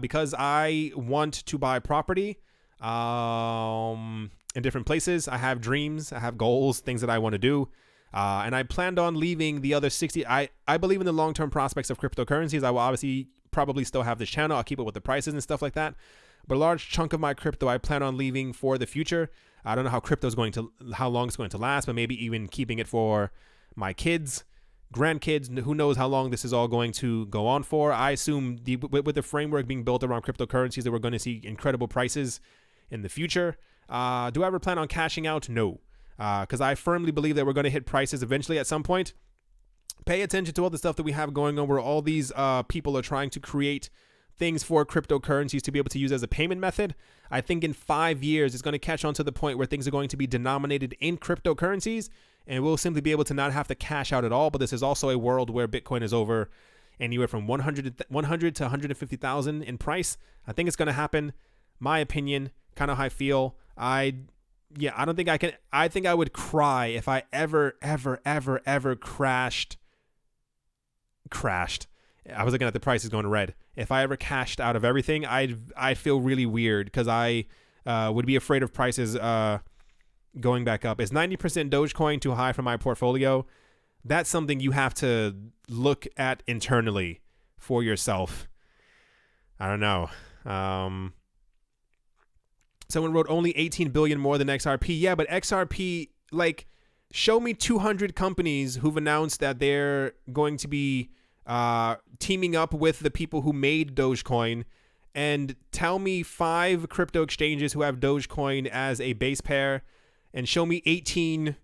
because I want to buy property in different places. I have dreams, I have goals, things that I want to do. And I planned on leaving the other 60. I believe in the long-term prospects of cryptocurrencies. I will obviously probably still have this channel. I'll keep it with the prices and stuff like that. But a large chunk of my crypto I plan on leaving for the future. I don't know how long it's going to last, but maybe even keeping it for my kids, grandkids. Who knows how long this is all going to go on for. I assume with the framework being built around cryptocurrencies that we're going to see incredible prices in the future. Do I ever plan on cashing out? No. Because I firmly believe that we're going to hit prices eventually at some point. Pay attention to all the stuff that we have going on where all these people are trying to create things for cryptocurrencies to be able to use as a payment method. I think in 5 years, it's going to catch on to the point where things are going to be denominated in cryptocurrencies, and we'll simply be able to not have to cash out at all. But this is also a world where Bitcoin is over anywhere from 100 to 150,000 in price. I think it's going to happen. My opinion, kind of how I feel. I don't think I can. I think I would cry if I ever crashed. I was looking at the prices going red. If I ever cashed out of everything, I'd feel really weird because I would be afraid of prices going back up. Is 90% Dogecoin too high for my portfolio? That's something you have to look at internally for yourself. I don't know. Someone wrote only 18 billion more than XRP. Yeah, but XRP, like, show me 200 companies who've announced that they're going to be teaming up with the people who made Dogecoin, and tell me 5 crypto exchanges who have Dogecoin as a base pair, and show me 18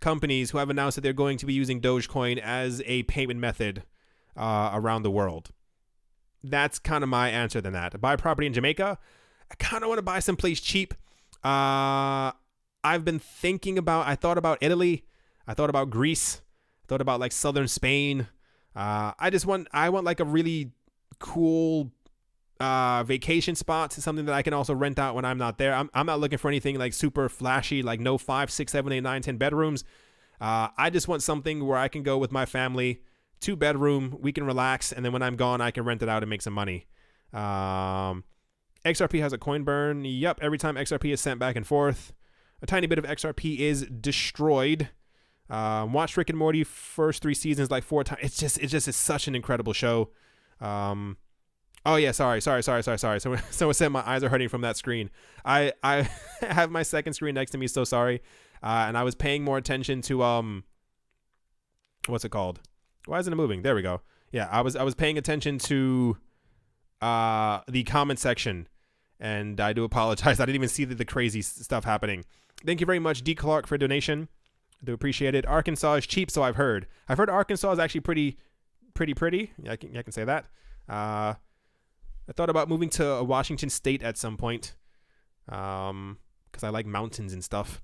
companies who have announced that they're going to be using Dogecoin as a payment method around the world. That's kind of my answer than that. Buy property in Jamaica. I kind of want to buy someplace cheap. I've been thinking about, I thought about Italy. I thought about Greece. I thought about like southern Spain. I want like a really cool vacation spot, something that I can also rent out when I'm not there. I'm not looking for anything like super flashy, like no 5, 6, 7, 8, 9, 10 bedrooms. I just want something where I can go with my family, 2 bedroom, we can relax, and then when I'm gone, I can rent it out and make some money. XRP has a coin burn. Yep, every time XRP is sent back and forth, a tiny bit of XRP is destroyed. Watched Rick and Morty first 3 seasons like 4 times. It's such an incredible show. Oh yeah, sorry. Someone said my eyes are hurting from that screen. I have my second screen next to me, so sorry. And I was paying more attention to what's it called? Why isn't it moving? There we go. Yeah, I was paying attention to the comment section, and I do apologize. I didn't even see the crazy stuff happening. Thank you very much, D. Clark, for a donation. I do appreciate it. Arkansas is cheap, so I've heard. I've heard Arkansas is actually pretty. I can say that. I thought about moving to Washington State at some point, because I like mountains and stuff.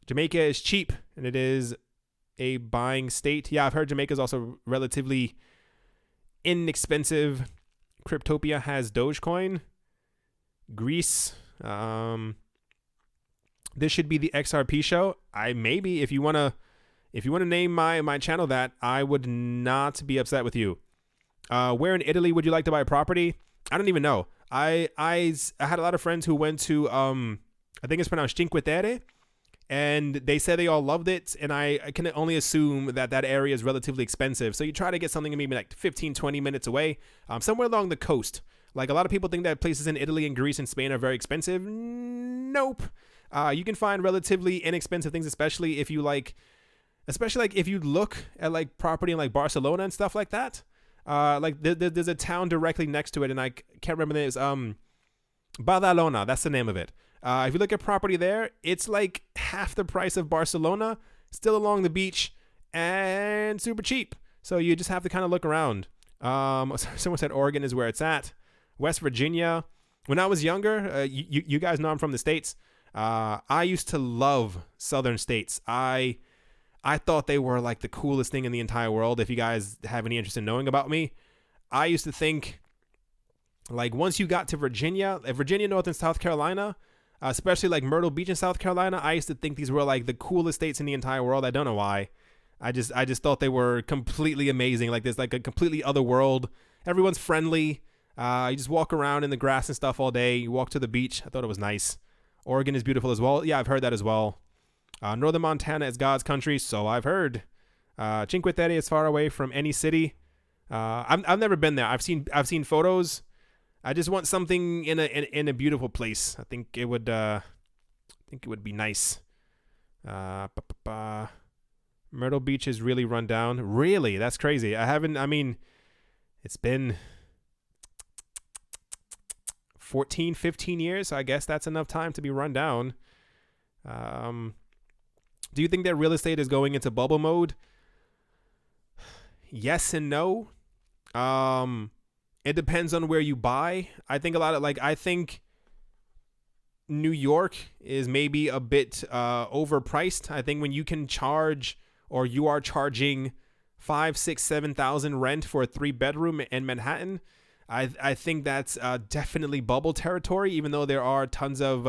Jamaica is cheap, and it is a buying state. Yeah, I've heard Jamaica is also relatively inexpensive. Cryptopia has Dogecoin. Greece. This should be the XRP show. Maybe if you wanna name my channel that, I would not be upset with you. Where in Italy would you like to buy a property? I don't even know. I had a lot of friends who went to I think it's pronounced Cinque Terre, and they said they all loved it, and I can only assume that area is relatively expensive. So you try to get something maybe like 15, 20 minutes away, somewhere along the coast. Like, a lot of people think that places in Italy and Greece and Spain are very expensive. Nope. You can find relatively inexpensive things, especially if you look at like property in like Barcelona and stuff like that. Like there's a town directly next to it, and I can't remember the name. It's Badalona. That's the name of it. If you look at property there, it's like half the price of Barcelona, still along the beach, and super cheap. So you just have to kind of look around. Someone said Oregon is where it's at. West Virginia. When I was younger, you guys know I'm from the States. I used to love southern states. I thought they were like the coolest thing in the entire world. If you guys have any interest in knowing about me, I used to think, like, once you got to Virginia, North and South Carolina, especially like Myrtle Beach in South Carolina, I used to think these were like the coolest states in the entire world. I don't know why. I just thought they were completely amazing. Like, there's like a completely other world. Everyone's friendly. You just walk around in the grass and stuff all day. You walk to the beach. I thought it was nice. Oregon is beautiful as well. Yeah, I've heard that as well. Northern Montana is God's country, so I've heard. Cinque Terre is far away from any city. I've never been there. I've seen photos. I just want something in a beautiful place. I think it would be nice. Myrtle Beach is really run down. Really? That's crazy. It's been 14, 15 years, so I guess that's enough time to be run down. Do you think that real estate is going into bubble mode? Yes and no. It depends on where you buy. I think New York is maybe a bit overpriced. I think when you can charge, or you are charging 5, 6, 7,000 rent for a 3-bedroom in Manhattan, I think that's definitely bubble territory, even though there are tons of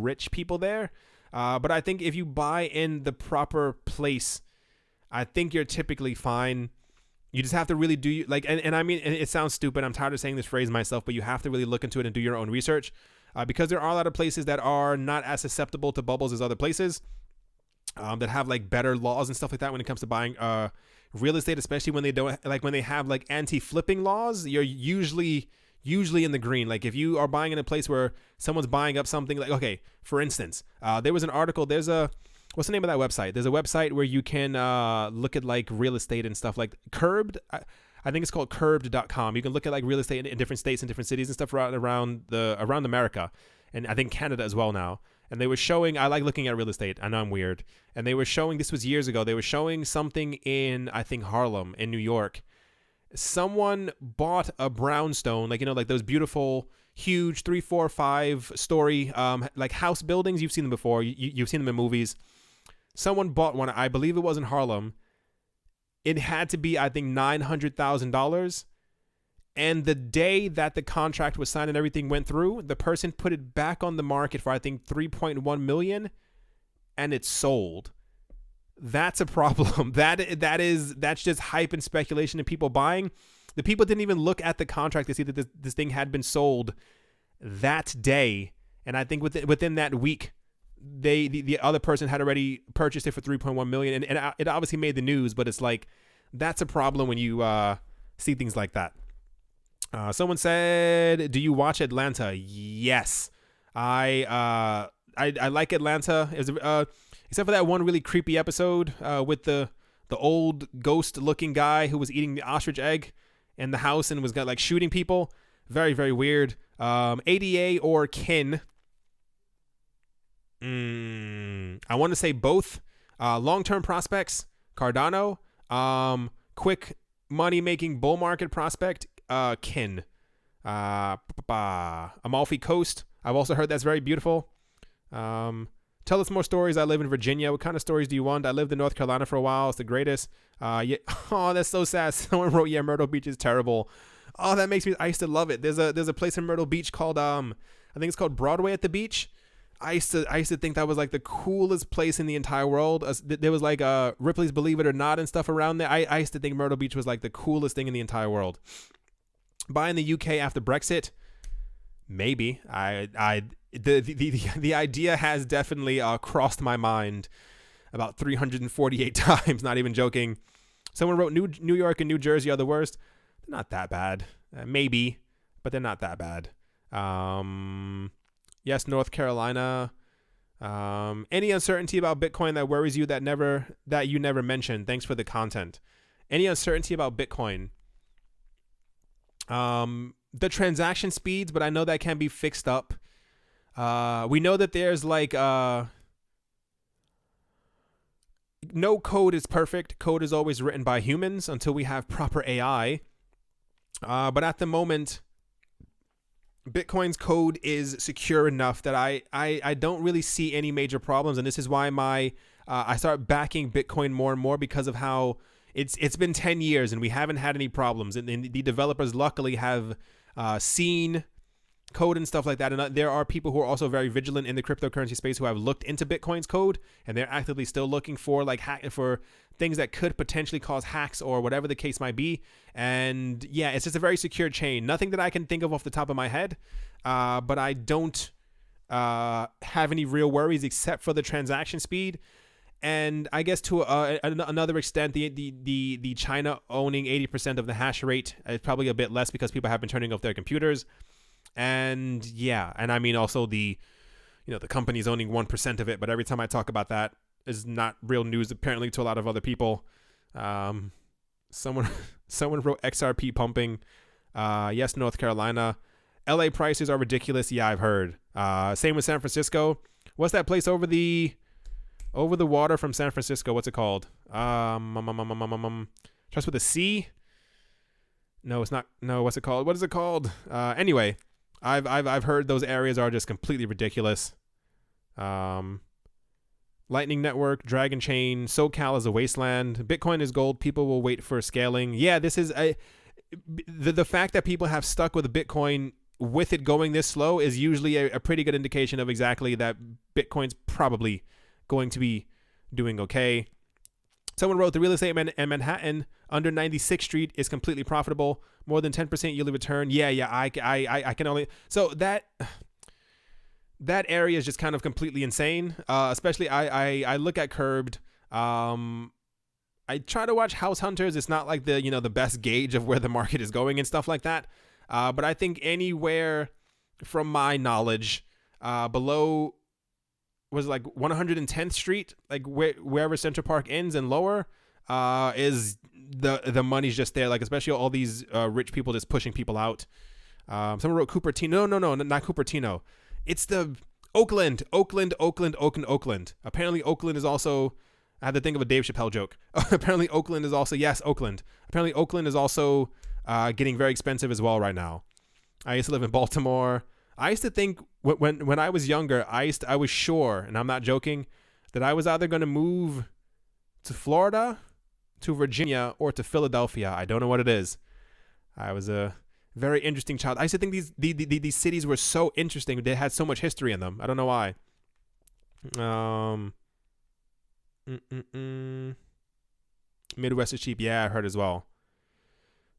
rich people there. But I think if you buy in the proper place, I think you're typically fine. You just have to really do and I mean, it sounds stupid. I'm tired of saying this phrase myself, but you have to really look into it and do your own research, because there are a lot of places that are not as susceptible to bubbles as other places, that have like better laws and stuff like that when it comes to buying real estate, especially when they don't, like, when they have like anti-flipping laws. You're usually usually in the green. Like if you are buying in a place where someone's buying up something, like, okay, for instance, there was an article, what's the name of that website? There's a website where you can look at like real estate and stuff like Curbed. I think it's called curbed.com. You can look at like real estate in different states and different cities and stuff around America, and I think Canada as well now. And they were showing, I like looking at real estate. I know I'm weird. And they were showing, this was years ago, they were showing something in, I think, Harlem in New York. Someone bought a brownstone, like, you know, like those beautiful, huge 3, 4, 5 story, like house buildings. You've seen them before. You've seen them in movies. Someone bought one. I believe it was in Harlem. It had to be, I think, $900,000. And the day that the contract was signed and everything went through, the person put it back on the market for, I think, $3.1 million, and it sold. That's a problem. That's just hype and speculation and people buying. The people didn't even look at the contract to see that this thing had been sold that day. And I think within that week, the other person had already purchased it for $3.1 million. And it obviously made the news, but it's like, that's a problem when you see things like that. Someone said, do you watch Atlanta? Yes. I like Atlanta. It was, except for that one really creepy episode with the old ghost-looking guy who was eating the ostrich egg in the house and was like shooting people. Very, very weird. ADA or Kin. I want to say both. Long-term prospects, Cardano. Quick money-making bull market prospect, Kin. Amalfi Coast. I've also heard that's very beautiful. Tell us more stories. I live in Virginia. What kind of stories do you want? I lived in North Carolina for a while. It's the greatest. Yeah. Oh, that's so sad. Someone wrote, yeah, Myrtle Beach is terrible. Oh, that makes me, I used to love it. There's a place in Myrtle Beach called, I think it's called Broadway at the Beach. I used to think that was like the coolest place in the entire world. There was like Ripley's Believe It or Not and stuff around there. I used to think Myrtle Beach was like the coolest thing in the entire world. Buying the UK after Brexit, maybe. The idea has definitely crossed my mind about 348 times. Not even joking. Someone wrote New York and New Jersey are the worst. They're not that bad. Maybe, but they're not that bad. Yes, North Carolina. Any uncertainty about Bitcoin that worries you that you never mentioned? Thanks for the content. Any uncertainty about Bitcoin? The transaction speeds, but I know that can be fixed up. We know that there's like no code is perfect. Code is always written by humans until we have proper AI. But at the moment, Bitcoin's code is secure enough that I don't really see any major problems. And this is why I start backing Bitcoin more and more, because of how it's been 10 years and we haven't had any problems. And the developers luckily have seen code and stuff like that. And there are people who are also very vigilant in the cryptocurrency space who have looked into Bitcoin's code, and they're actively still looking for for things that could potentially cause hacks or whatever the case might be. And yeah, it's just a very secure chain. Nothing that I can think of off the top of my head, but I don't have any real worries except for the transaction speed. And I guess to another extent, the China owning 80% of the hash rate is probably a bit less because people have been turning off their computers. And yeah, and I mean also the company's owning 1% of it, but every time I talk about that is not real news apparently to a lot of other people. Someone wrote XRP pumping. Yes, North Carolina. LA prices are ridiculous. Yeah, I've heard. Same with San Francisco. What's that place over the water from San Francisco? What's it called? Starts with a C? No, it's not. No, what's it called? What is it called? Anyway, I've heard those areas are just completely ridiculous. Lightning Network, Dragon Chain, SoCal is a wasteland. Bitcoin is gold. People will wait for scaling. Yeah, this is the fact that people have stuck with Bitcoin with it going this slow is usually a pretty good indication of exactly that Bitcoin's probably going to be doing okay. Someone wrote the real estate in Manhattan under 96th Street is completely profitable. More than 10% yearly return. Yeah. I can only, so that area is just kind of completely insane. Especially I look at Curbed. I try to watch House Hunters. It's not like the best gauge of where the market is going and stuff like that. But I think anywhere from my knowledge, below was like 110th Street, like wherever Central Park ends and lower, is the money's just there. Like especially all these rich people just pushing people out. Someone wrote Cupertino. No, not Cupertino. It's the Oakland. Apparently Oakland is also, I had to think of a Dave Chappelle joke. Apparently Oakland is also, yes, Oakland. Apparently Oakland is also getting very expensive as well right now. I used to live in Baltimore. I used to think when I was younger, I was sure, and I'm not joking, that I was either going to move to Florida, to Virginia, or to Philadelphia. I don't know what it is. I was a very interesting child. I used to think these cities were so interesting. They had so much history in them. I don't know why. Midwest is cheap. Yeah, I heard as well.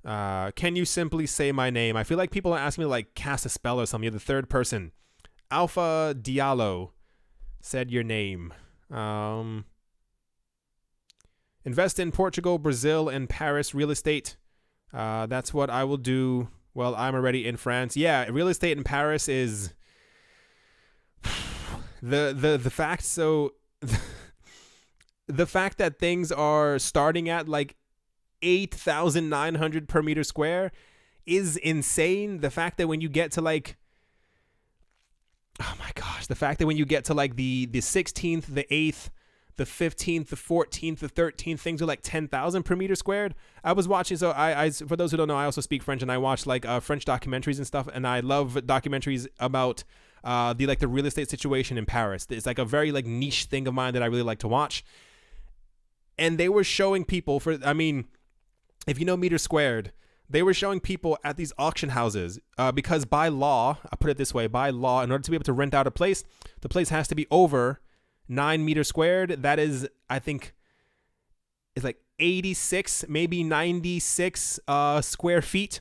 Can you simply say my name? I feel like people are asking me to like cast a spell or something. You're the third person. Alpha Diallo said your name. Invest in Portugal, Brazil, and Paris real estate. That's what I will do. Well, I'm already in France. Yeah, real estate in Paris is the fact. So the fact that things are starting at like 8,900 per meter square is insane. The fact that when you get to like, oh my gosh, the fact that when you get to like the 16th, the 8th, the 15th, the 14th, the 13th, things are like 10,000 per meter squared. I was watching, so I for those who don't know, I also speak French and I watch like French documentaries and stuff, and I love documentaries about the real estate situation in Paris. It's like a very like niche thing of mine that I really like to watch. And they were showing people if you know meter squared, they were showing people at these auction houses because by law, I put it this way, by law, in order to be able to rent out a place, the place has to be over 9 meters squared. That is, I think, is like 86, maybe 96 square feet.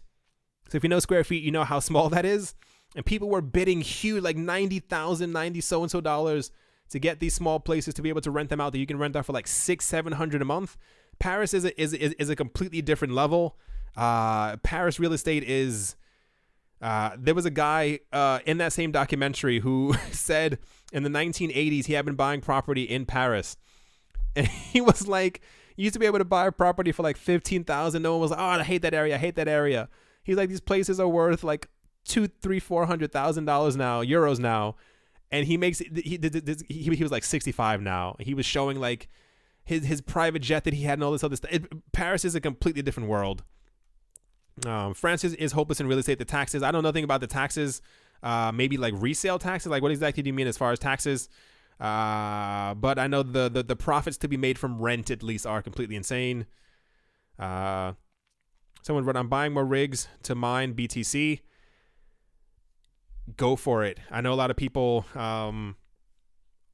So if you know square feet, you know how small that is. And people were bidding huge, like $90,000 so-and-so dollars to get these small places to be able to rent them out that you can rent out for like $600-700 a month. Paris is a completely different level. Paris real estate is. There was a guy in that same documentary who said in the 1980s he had been buying property in Paris, and he was like, you used to be able to buy a property for like $15,000. No one was like, oh, I hate that area. He's like, these places are worth like $200,000-$400,000 now, euros now, and he was like 65 now. He was showing like his private jet that he had and all this other stuff. Paris is a completely different world. France is hopeless in real estate. The taxes, I don't know nothing about the taxes. Maybe like resale taxes. Like what exactly do you mean as far as taxes? But I know the profits to be made from rent at least are completely insane. Someone wrote, I'm buying more rigs to mine BTC. Go for it. I know a lot of people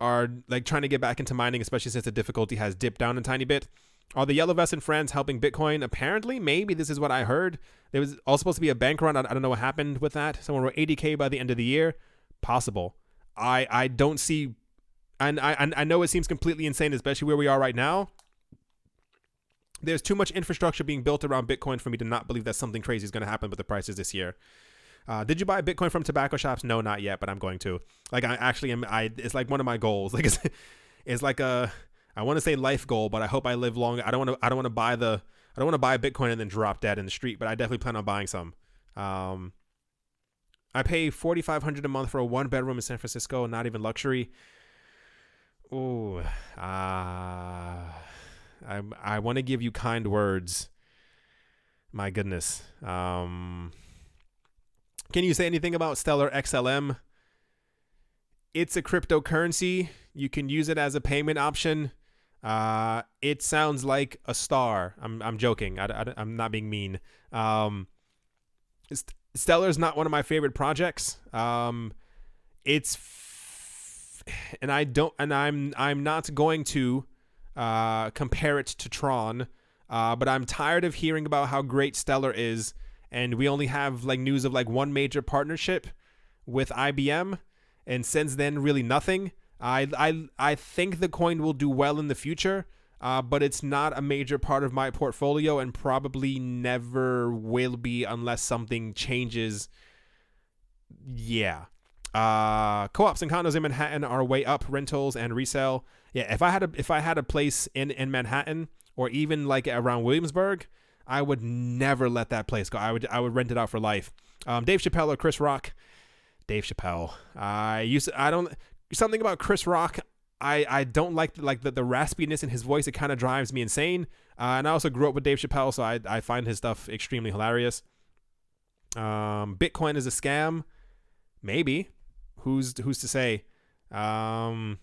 are like trying to get back into mining, especially since the difficulty has dipped down a tiny bit. Are the yellow vests in France helping Bitcoin? Apparently, maybe. This is what I heard. There was all supposed to be a bank run. I don't know what happened with that. Someone wrote 80K by the end of the year. Possible. I don't see, and I know it seems completely insane, especially where we are right now. There's too much infrastructure being built around Bitcoin for me to not believe that something crazy is going to happen with the prices this year. Did you buy Bitcoin from tobacco shops? No, not yet, but I'm going to. Like I actually am. It's like one of my goals. Like it's like a, I want to say life goal, but I hope I live long. I don't want to buy Bitcoin and then drop dead in the street, but I definitely plan on buying some. I pay $4,500 a month for a 1-bedroom in San Francisco, not even luxury. Ooh, I want to give you kind words. My goodness. Can you say anything about Stellar XLM? It's a cryptocurrency. You can use it as a payment option. It sounds like a star. I'm joking. I'm not being mean. Stellar is not one of my favorite projects. I'm not going to compare it to TRON. But I'm tired of hearing about how great Stellar is, and we only have like news of like one major partnership with IBM, and since then really nothing. I think the coin will do well in the future. but it's not a major part of my portfolio and probably never will be unless something changes. Yeah. Co-ops and condos in Manhattan are way up. Rentals and resale. Yeah, if I had a place in Manhattan or even like around Williamsburg, I would never let that place go. I would rent it out for life. Dave Chappelle or Chris Rock? Dave Chappelle. Something about Chris Rock. I don't like the raspiness in his voice. It kind of drives me insane. And I also grew up with Dave Chappelle, so I find his stuff extremely hilarious. Bitcoin is a scam. Maybe. Who's to say? Modern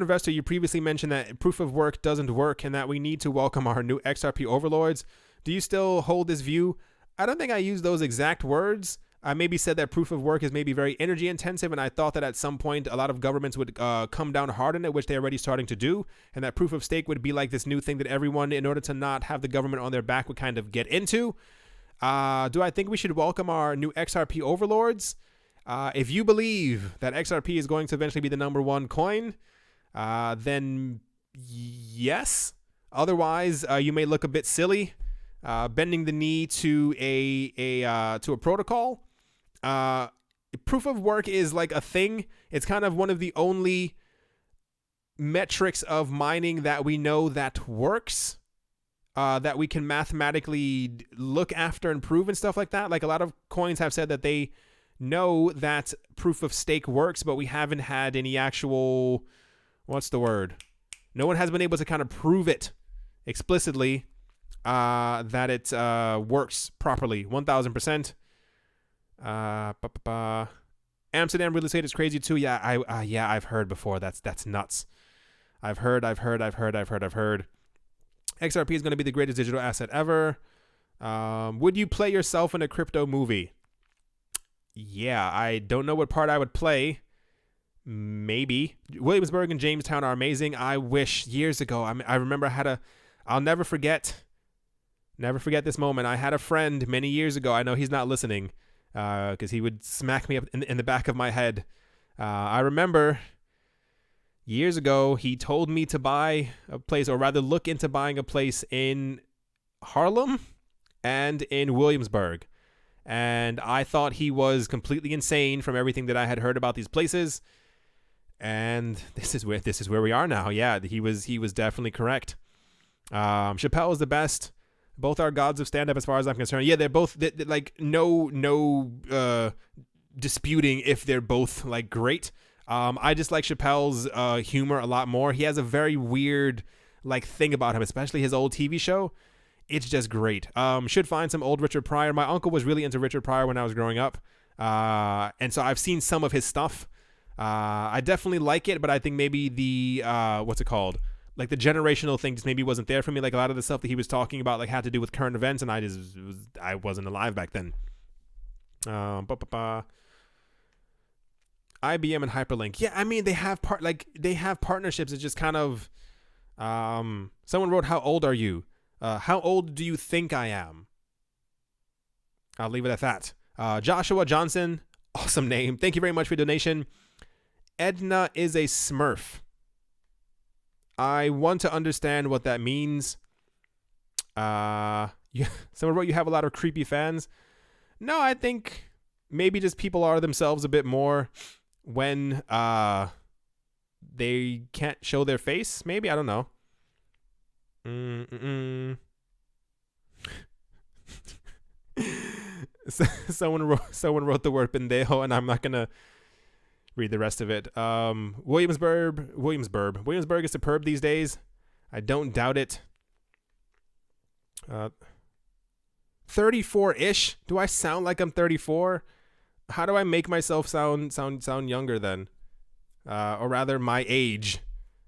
Investor, you previously mentioned that proof of work doesn't work and that we need to welcome our new XRP overlords. Do you still hold this view? I don't think I used those exact words. I maybe said that proof of work is maybe very energy intensive, and I thought that at some point a lot of governments would come down hard on it, which they're already starting to do, and that proof of stake would be like this new thing that everyone, in order to not have the government on their back, would kind of get into. Do I think we should welcome our new XRP overlords? If you believe that XRP is going to eventually be the number one coin, then yes. Otherwise, you may look a bit silly, bending the knee to a protocol. Proof of work is like a thing. It's kind of one of the only metrics of mining that we know that works. That we can mathematically look after and prove and stuff like that. Like a lot of coins have said that they know that proof of stake works, but we haven't had any actual, what's the word? No one has been able to kind of prove it explicitly that it works properly. 1000%. Amsterdam real estate is crazy too. Yeah, I've heard before. That's nuts. I've heard. XRP is going to be the greatest digital asset ever. Would you play yourself in a crypto movie? Yeah, I don't know what part I would play. Maybe. Williamsburg and Jamestown are amazing. I wish years ago, I remember I'll never forget this moment. I had a friend many years ago. I know he's not listening because he would smack me up in the back of my head. I remember years ago, he told me to buy a place, or rather look into buying a place in Harlem and in Williamsburg. And I thought he was completely insane from everything that I had heard about these places. And this is where we are now. Yeah, he was definitely correct. Chappelle is the best. Both are gods of stand-up as far as I'm concerned. Yeah, they're both like no disputing if they're both like great. I just like Chappelle's humor a lot more. He has a very weird like thing about him, especially his old TV show. It's just great. Should find some old Richard Pryor. My uncle was really into Richard Pryor when I was growing up. And so I've seen some of his stuff. I definitely like it, but I think maybe the, what's it called? Like the generational thing just maybe wasn't there for me. Like a lot of the stuff that he was talking about like had to do with current events, and I wasn't alive back then. IBM and Hyperlink. Yeah, I mean they have partnerships. It's just kind of someone wrote, "How old are you? How old do you think I am?" I'll leave it at that. Joshua Johnson, awesome name. Thank you very much for your donation. Edna is a Smurf. I want to understand what that means. Someone wrote, "You have a lot of creepy fans." No, I think maybe just people are themselves a bit more when they can't show their face. Maybe, I don't know. Someone wrote the word pendejo, and I'm not gonna read the rest of it. Williamsburg is superb these days. I don't doubt it. 34-ish. Do I sound like I'm 34? How do I make myself sound younger then? Or rather, my age.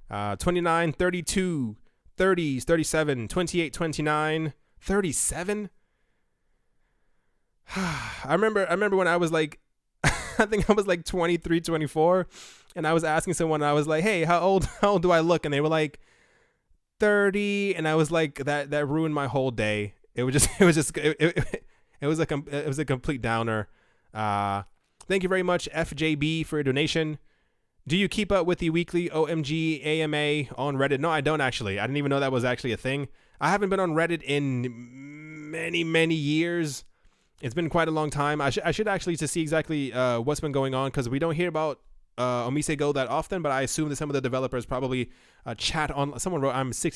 29, 32, 30s, 37, 28, 29, 37. I remember when I was like, I think I was like 23, 24, and I was asking someone, and I was like, "Hey, how old do I look?" And they were like 30, and I was like, that ruined my whole day. It was a complete downer. Thank you very much, FJB, for your donation. Do you keep up with the weekly OMG AMA on Reddit? No, I don't actually. I didn't even know that was actually a thing. I haven't been on Reddit in many years. It's been quite a long time. I should actually to see exactly what's been going on, because we don't hear about Omise Go that often, but I assume that some of the developers probably chat on. Someone wrote,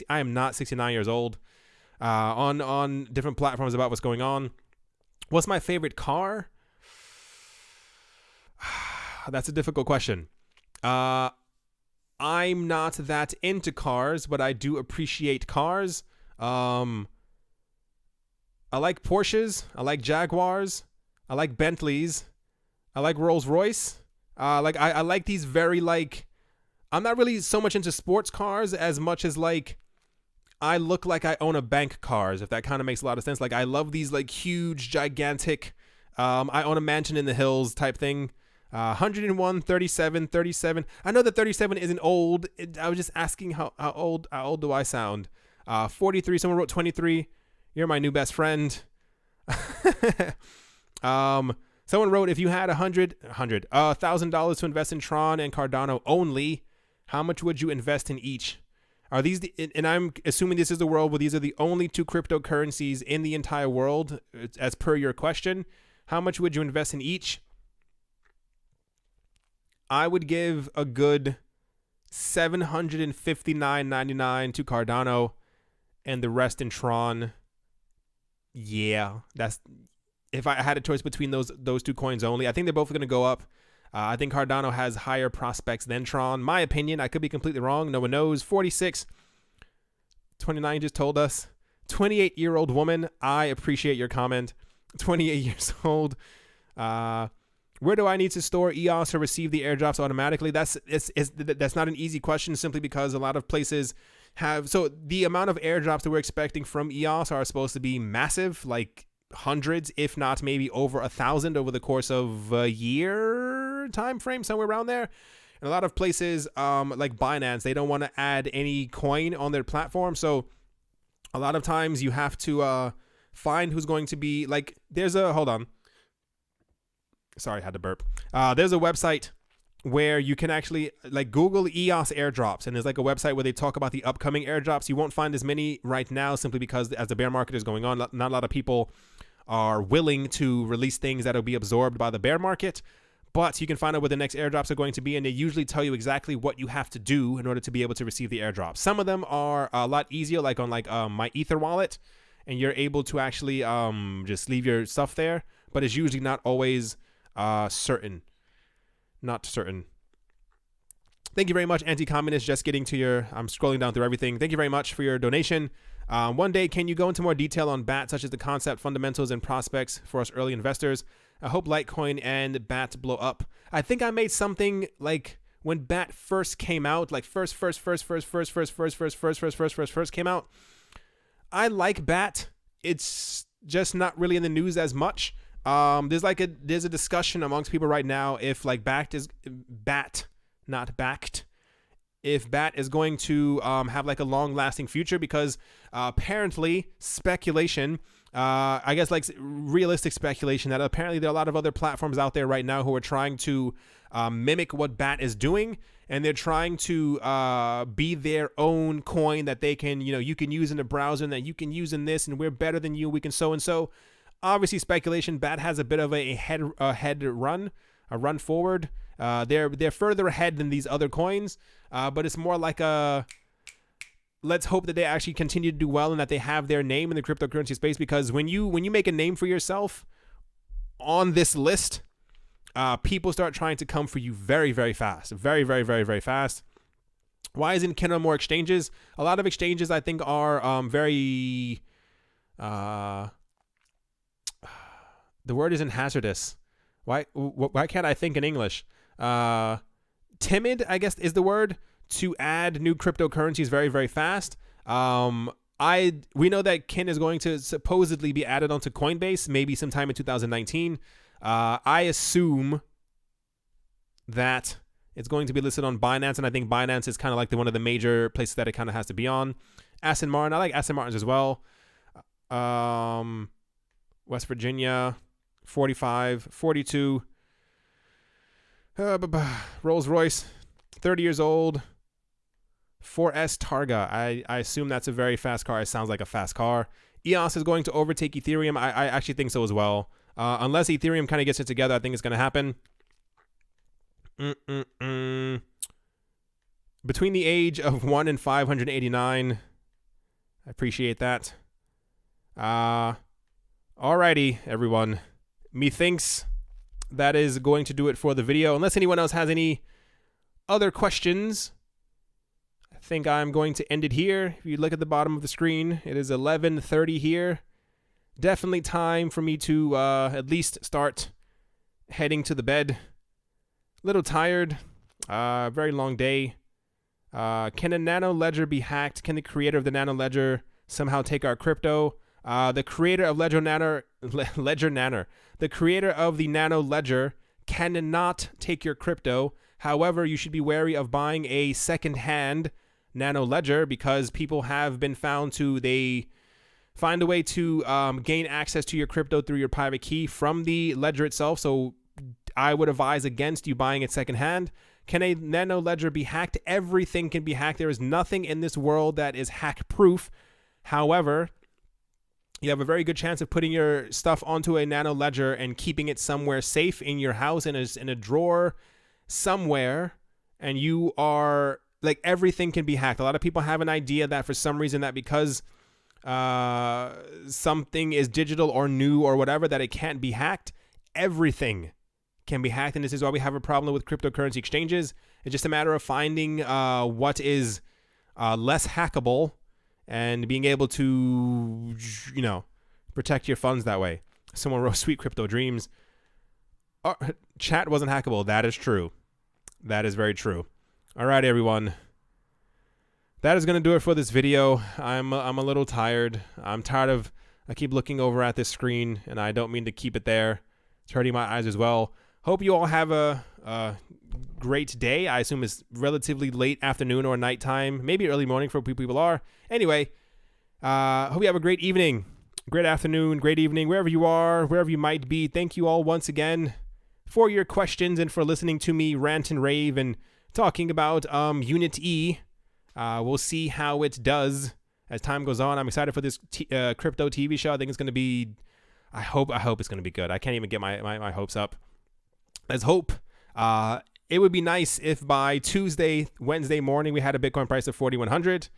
I am not 69 years old. On different platforms about what's going on. What's my favorite car? That's a difficult question. I'm not that into cars, but I do appreciate cars. I like Porsches. I like Jaguars. I like Bentleys. I like Rolls Royce. I like these very I'm not really so much into sports cars as much as I look like I own a bank cars, if that kind of makes a lot of sense. I love these huge, gigantic, I own a mansion in the hills type thing. 101, 37, 37. I know that 37 isn't old. I was just asking how old do I sound? 43. Someone wrote 23. You're my new best friend. Someone wrote, if you had $1,000 to invest in Tron and Cardano only, how much would you invest in each? Are these and I'm assuming this is the world where these are the only two cryptocurrencies in the entire world, as per your question. How much would you invest in each? I would give a good $759.99 to Cardano and the rest in Tron. Yeah, that's if I had a choice between those two coins only. I think they're both going to go up. I think Cardano has higher prospects than Tron. My opinion, I could be completely wrong. No one knows. 46, 29 just told us. 28-year-old woman, I appreciate your comment. 28 years old. Where do I need to store EOS to receive the airdrops automatically? That's not an easy question, simply because a lot of places have. So the amount of airdrops that we're expecting from EOS are supposed to be massive, hundreds, if not maybe over 1,000 over the course of a year time frame, somewhere around there. And a lot of places, like Binance, they don't want to add any coin on their platform. So a lot of times you have to find who's going to be hold on. Sorry, I had to burp. There's a website where you can actually Google EOS airdrops, and there's a website where they talk about the upcoming airdrops. You won't find as many right now, simply because as the bear market is going on, not a lot of people are willing to release things that will be absorbed by the bear market. But you can find out where the next airdrops are going to be, and they usually tell you exactly what you have to do in order to be able to receive the airdrop. Some of them are a lot easier, on my Ether wallet, and you're able to actually just leave your stuff there. But it's usually not always certain. Not certain. Thank you very much, anti-communist. Just getting to your. I'm scrolling down through everything. Thank you very much for your donation. One day, can you go into more detail on BAT, such as the concept, fundamentals, and prospects for us early investors? I hope Litecoin and BAT blow up. I think I made something when BAT first came out, first came out. I like BAT. It's just not really in the news as much. There's a discussion amongst people right now if if BAT is going to have a long-lasting future, because apparently speculation, I guess realistic speculation, that apparently there are a lot of other platforms out there right now who are trying to mimic what BAT is doing, and they're trying to be their own coin that they can, you can use in the browser, and that you can use in this, and we're better than you, we can so and so. Obviously, speculation. BAT has a bit of a run forward. They're further ahead than these other coins, but it's more let's hope that they actually continue to do well, and that they have their name in the cryptocurrency space. Because when you make a name for yourself on this list, people start trying to come for you very, very fast, very, very, very, very fast. Why isn't Ken on more exchanges? A lot of exchanges, I think, are very. The word isn't hazardous. Why can't I think in English? Timid, I guess, is the word, to add new cryptocurrencies very, very fast. We know that Kin is going to supposedly be added onto Coinbase maybe sometime in 2019. I assume that it's going to be listed on Binance, and I think Binance is kind of one of the major places that it kind of has to be on. Aston Martin, I like Aston Martins as well. West Virginia, 45, 42. Rolls Royce. 30 years old. 4S Targa. I assume that's a very fast car. It sounds like a fast car. EOS is going to overtake Ethereum. I actually think so as well. Unless Ethereum kind of gets it together, I think it's going to happen. Between the age of 1 and 589. I appreciate that. Alrighty, everyone. Methinks that is going to do it for the video. Unless anyone else has any other questions, I think I'm going to end it here. If you look at the bottom of the screen, it is 11:30 here. Definitely time for me to at least start heading to the bed. A little tired. Very long day. Can a Nano ledger be hacked? Can the creator of the Nano ledger somehow take our crypto? The creator of the creator of the Nano ledger cannot take your crypto. However, you should be wary of buying a second-hand Nano ledger because people have been found to find a way to gain access to your crypto through your private key from the ledger itself. So I would advise against you buying it secondhand. Can a Nano ledger be hacked? Everything can be hacked. There is nothing in this world that is hack-proof. However, you have a very good chance of putting your stuff onto a Nano ledger and keeping it somewhere safe in your house, in a drawer somewhere, and you are like, everything can be hacked. A lot of people have an idea that for some reason that because something is digital or new or whatever that it can't be hacked. Everything can be hacked, and this is why we have a problem with cryptocurrency exchanges. It's just a matter of finding what is less hackable and being able to, protect your funds that way. Someone wrote sweet crypto dreams. Chat wasn't hackable. That is true. That is very true. All right, everyone. That is going to do it for this video. I'm a little tired. I keep looking over at this screen, and I don't mean to keep it there. It's hurting my eyes as well. Hope you all have a great day. I assume it's relatively late afternoon or nighttime, maybe early morning for people are. Anyway, hope you have a great evening, great afternoon, great evening, wherever you are, wherever you might be. Thank you all once again for your questions and for listening to me rant and rave and talking about Unit E. We'll see how it does as time goes on. I'm excited for this crypto TV show. I think it's going to be, I hope it's going to be good. I can't even get my hopes up. Let's hope. It would be nice if by Wednesday morning, we had a Bitcoin price of 4,100.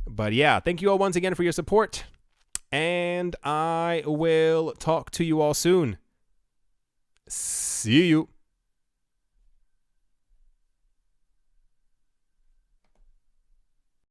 But yeah, thank you all once again for your support. And I will talk to you all soon. See you.